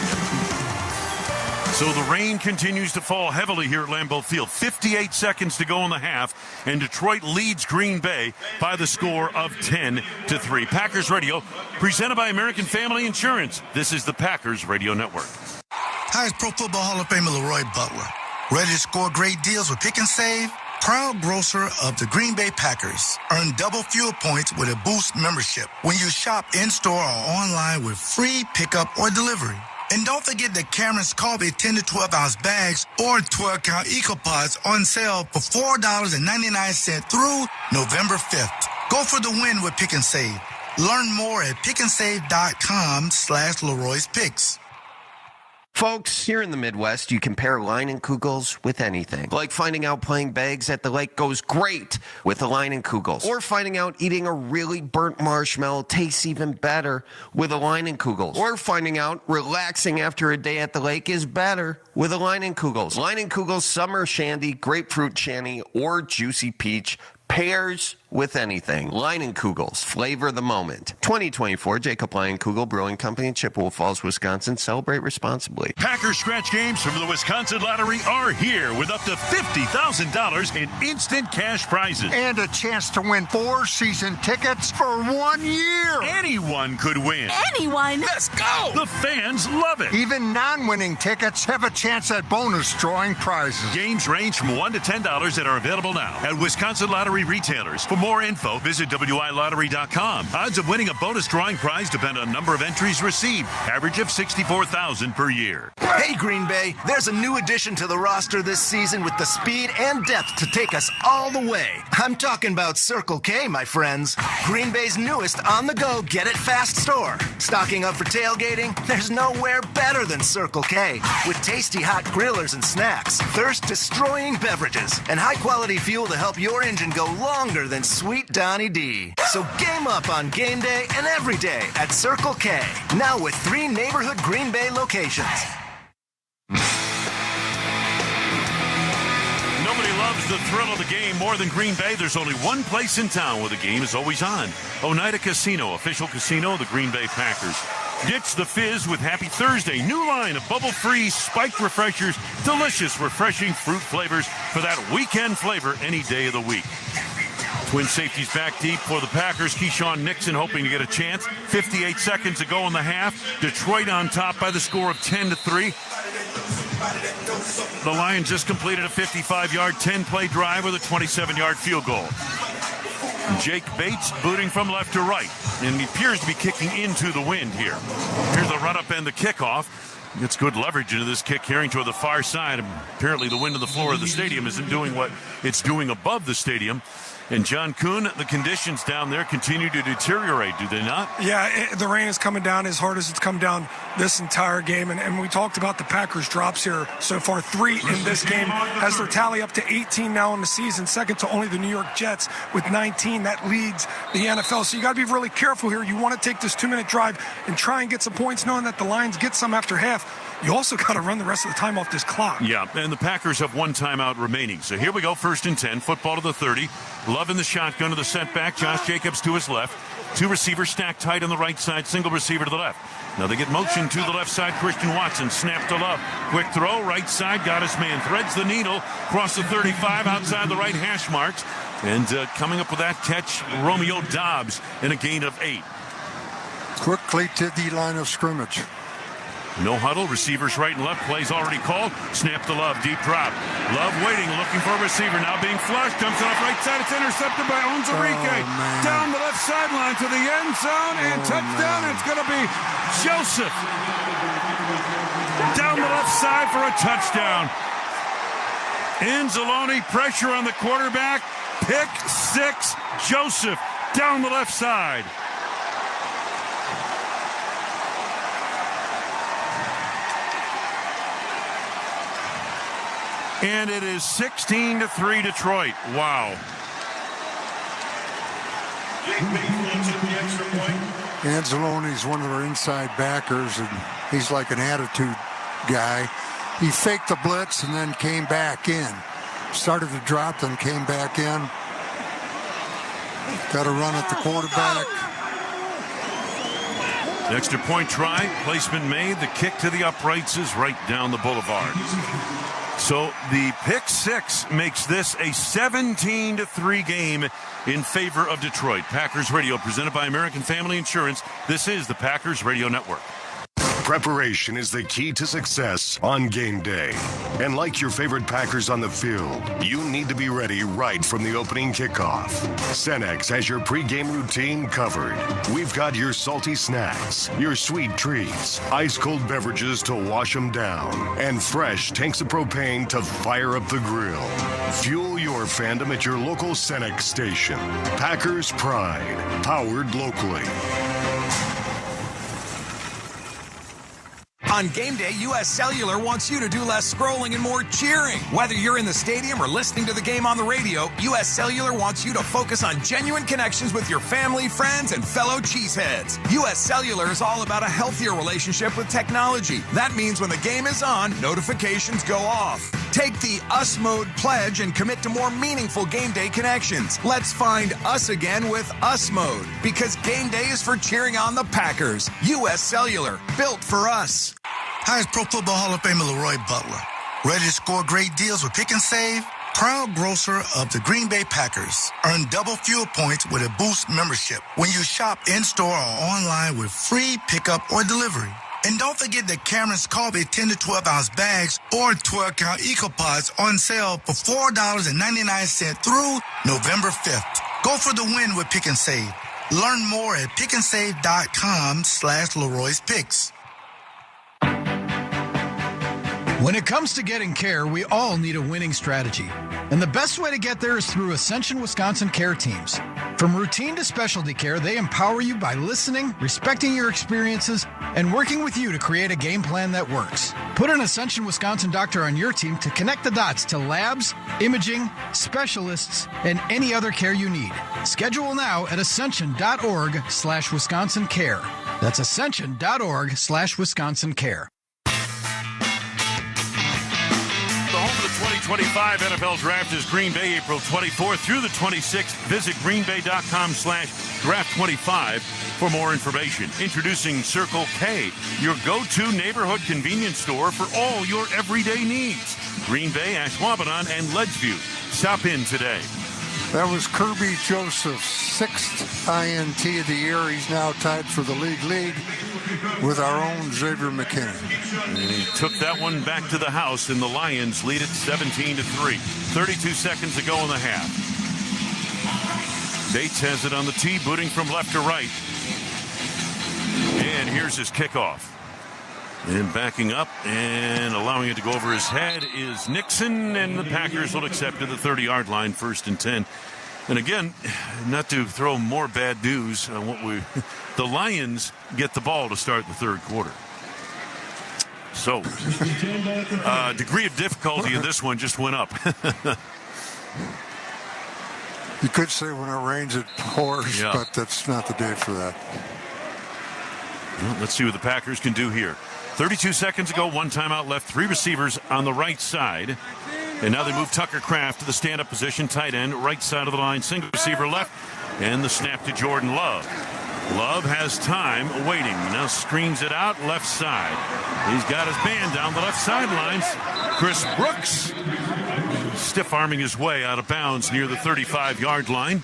So the rain continues to fall heavily here at Lambeau Field. 58 seconds to go in the half, and Detroit leads Green Bay by the score of 10-3. Packers Radio, presented by American Family Insurance. This is the Packers Radio Network. Hi, it's Pro Football Hall of Famer Leroy Butler. Ready to score great deals with Pick and Save? Proud grocer of the Green Bay Packers. Earn double fuel points with a Boost membership when you shop in-store or online with free pickup or delivery. And don't forget that Cameron's Coffee 10 to 12 ounce bags or 12-count EcoPods on sale for $4.99 through November 5th. Go for the win with Pick and Save. Learn more at pickandsave.com/Leroy's Picks. Folks, here in the Midwest, you compare Leinenkugels with anything. Like finding out playing bags at the lake goes great with a Leinenkugels. Or finding out eating a really burnt marshmallow tastes even better with a Leinenkugels. Or finding out relaxing after a day at the lake is better with a Leinenkugels. Leinenkugels Summer Shandy, Grapefruit Shandy, or Juicy Peach pairs with anything. Leinenkugels, flavor the moment. 2024 Jacob Leinenkugel Brewing Company, Chippewa Falls, Wisconsin. Celebrate responsibly. Packers scratch games from the Wisconsin Lottery are here with up to $50,000 in instant cash prizes. And a chance to win 4 season tickets for 1 year. Anyone could win. Anyone? Let's go! The fans love it. Even non-winning tickets have a chance at bonus drawing prizes. Games range from $1 to $10 and are available now at Wisconsin Lottery retailers. For more info, visit WILottery.com. Odds of winning a bonus drawing prize depend on number of entries received. Average of 64,000 per year. Hey, Green Bay, there's a new addition to the roster this season with the speed and depth to take us all the way. I'm talking about Circle K, my friends. Green Bay's newest on-the-go get-it-fast store. Stocking up for tailgating? There's nowhere better than Circle K. With tasty hot grillers and snacks, thirst-destroying beverages, and high-quality fuel to help your engine go longer than Sweet Donnie D. So game up on game day and every day at Circle K. Now with 3 neighborhood Green Bay locations. Nobody loves the thrill of the game more than Green Bay. There's only one place in town where the game is always on. Oneida Casino, official casino of the Green Bay Packers. Ditch the fizz with Happy Thursday. New line of bubble-free spiked refreshers. Delicious, refreshing fruit flavors for that weekend flavor any day of the week. Twin safeties back deep for the Packers. Keyshawn Nixon hoping to get a chance. 58 seconds to go in the half. Detroit on top by the score of 10-3. The Lions just completed a 55-yard, 10-play drive with a 27-yard field goal. Jake Bates booting from left to right, and he appears to be kicking into the wind here. Here's the run-up and the kickoff. Gets good leverage into this kick, carrying toward the far side. Apparently the wind on the floor of the stadium isn't doing what it's doing above the stadium. And John Kuhn, the conditions down there continue to deteriorate, do they not? Yeah, the rain is coming down as hard as it's come down this entire game. And we talked about the Packers' drops here so far. 3 in this game has their tally up to 18 now in the season, second to only the New York Jets with 19. That leads the NFL. So you got to be really careful here. You want to take this 2-minute drive and try and get some points, knowing that the Lions get some after half. You also got to run the rest of the time off this clock. Yeah, and the Packers have 1 timeout remaining. So here we go, 1st and 10, football to the 30. Love in the shotgun to the setback. Josh Jacobs to his left. 2 receivers stacked tight on the right side, single receiver to the left. Now they get motion to the left side. Christian Watson, snap to Love. Quick throw, right side, got his man. Threads the needle, across the 35, outside the right hash marks. And coming up with that catch, Romeo Doubs in a gain of 8. Quickly to the line of scrimmage. No huddle, receivers right and left, plays already called. Snap to Love, deep drop. Love waiting, looking for a receiver, now being flushed. Dumps it off right side, it's intercepted by Onwuzurike. Down the left sideline to the end zone, and touchdown. It's going to be Joseph. Down the left side for a touchdown. Anzalone, pressure on the quarterback. Pick 6, Joseph, down the left side. And it is 16-3 Detroit. Wow. Anzalone's one of their inside backers, and he's like an attitude guy. He faked the blitz and then came back in. Started to drop, then came back in. Got to run at the quarterback. Extra point try, placement made. The kick to the uprights is right down the boulevard. So the pick 6 makes this a 17-3 game in favor of Detroit. Packers Radio, presented by American Family Insurance. This is the Packers Radio Network. Preparation is the key to success on game day. And like your favorite Packers on the field, you need to be ready right from the opening kickoff. Cenex has your pregame routine covered. We've got your salty snacks, your sweet treats, ice-cold beverages to wash them down, and fresh tanks of propane to fire up the grill. Fuel your fandom at your local Cenex station. Packers Pride, powered locally. On game day, U.S. Cellular wants you to do less scrolling and more cheering. Whether you're in the stadium or listening to the game on the radio, U.S. Cellular wants you to focus on genuine connections with your family, friends, and fellow cheeseheads. U.S. Cellular is all about a healthier relationship with technology. That means when the game is on, notifications go off. Take the US Mode pledge and commit to more meaningful game day connections. Let's find us again with US Mode, because game day is for cheering on the Packers. U.S. Cellular, built for us. Hi, it's Pro Football Hall of Famer Leroy Butler. Ready to score great deals with Pick and Save? Proud grocer of the Green Bay Packers. Earn double fuel points with a Boost membership when you shop in-store or online with free pickup or delivery. And don't forget that Cameron's Colby 10 to 12 ounce bags or 12-count EcoPods on sale for $4.99 through November 5th. Go for the win with Pick and Save. Learn more at pickandsave.com/Leroy's Picks. When it comes to getting care, we all need a winning strategy. And the best way to get there is through Ascension Wisconsin Care Teams. From routine to specialty care, they empower you by listening, respecting your experiences, and working with you to create a game plan that works. Put an Ascension Wisconsin doctor on your team to connect the dots to labs, imaging, specialists, and any other care you need. Schedule now at ascension.org/Wisconsin Care. That's ascension.org/Wisconsin Care. The home of the 2025 NFL Draft is Green Bay, April 24th through the 26th. Visit greenbay.com/draft25 for more information. Introducing Circle K, your go-to neighborhood convenience store for all your everyday needs. Green Bay, Ashwaubenon, and Ledgeview. Stop in today. That was Kirby Joseph's 6th INT of the year. He's now tied for the league with our own Xavier McKinney. And he took that one back to the house, and the Lions lead it 17-3. 32 seconds to go in the half. Bates has it on the tee, booting from left to right. And here's his kickoff. And backing up and allowing it to go over his head is Nixon, and the Packers will accept to the 30-yard line, 1st and 10. And again, not to throw more bad news on the Lions get the ball to start the third quarter. So, degree of difficulty in this one just went up. You could say when it rains, it pours, but that's not the day for that. Well, let's see what the Packers can do here. 32 seconds ago, one timeout left, 3 receivers on the right side. And now they move Tucker Kraft to the stand-up position, tight end, right side of the line, single receiver left, and the snap to Jordan Love. Love has time waiting. Now screens it out left side. He's got his man down the left sidelines. Chris Brooks stiff-arming his way out of bounds near the 35-yard line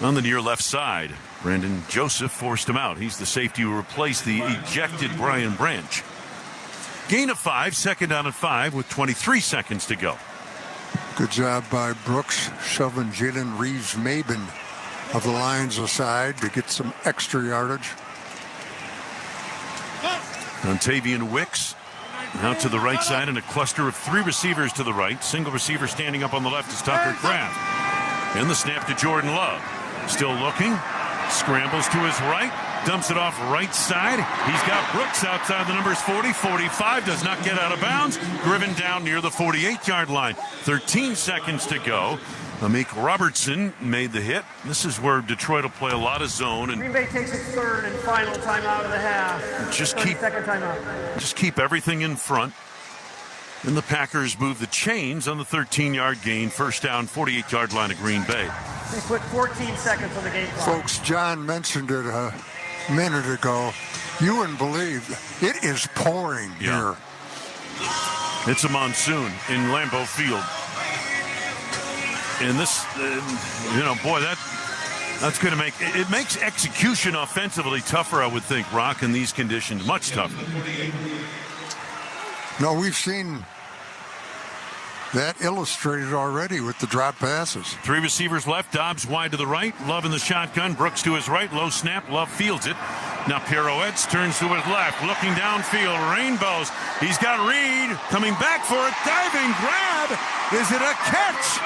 on the near left side. Brandon Joseph forced him out. He's the safety who replaced the ejected Brian Branch. Gain of 5, second down and 5 with 23 seconds to go. Good job by Brooks shoving Jalen Reeves-Maben of the Lions aside to get some extra yardage. Dontavian Wicks out to the right side in a cluster of 3 receivers to the right. Single receiver standing up on the left is Tucker Kraft. And the snap to Jordan Love. Still looking. Scrambles to his right. Dumps it off right side. He's got Brooks outside the numbers 40, 45. Does not get out of bounds. Driven down near the 48-yard line. 13 seconds to go. Amik Robertson made the hit. This is where Detroit will play a lot of zone. And Green Bay takes its third and final timeout of the half. Second timeout. Just keep everything in front. And the Packers move the chains on the 13-yard gain. First down, 48-yard line of Green Bay. They put 14 seconds on the game clock. Folks, John mentioned it a minute ago. You wouldn't believe it is pouring here. It's a monsoon in Lambeau Field. And this, boy, that's going to make it makes execution offensively tougher, I would think, Rock, in these conditions. Much tougher. No, we've seen that illustrated already with the drop passes. 3 receivers left. Dobbs wide to the right. Love in the shotgun. Brooks to his right. Low snap. Love fields it. Now pirouettes, turns to his left. Looking downfield. Rainbows. He's got Reed coming back for it. Diving grab. Is it a catch?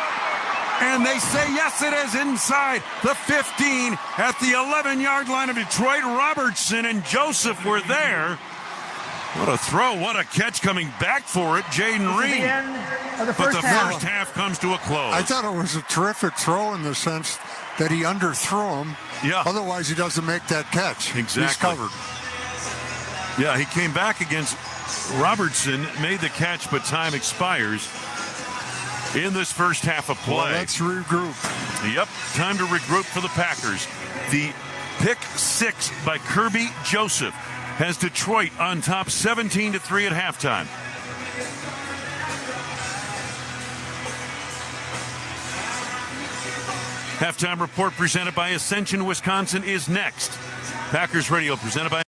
And they say, yes, it is inside the 15 at the 11-yard line of Detroit. Robertson and Joseph were there. What a throw. What a catch coming back for it. Jaden Reed. But the first half comes to a close. I thought it was a terrific throw in the sense that he underthrew him. Yeah. Otherwise, he doesn't make that catch. Exactly. He's covered. Yeah, he came back against Robertson, made the catch, but time expires in this first half of play. Well, let's regroup. Yep, time to regroup for the Packers. The pick 6 by Kirby Joseph has Detroit on top 17-3 at halftime. Halftime report presented by Ascension, Wisconsin is next. Packers Radio presented by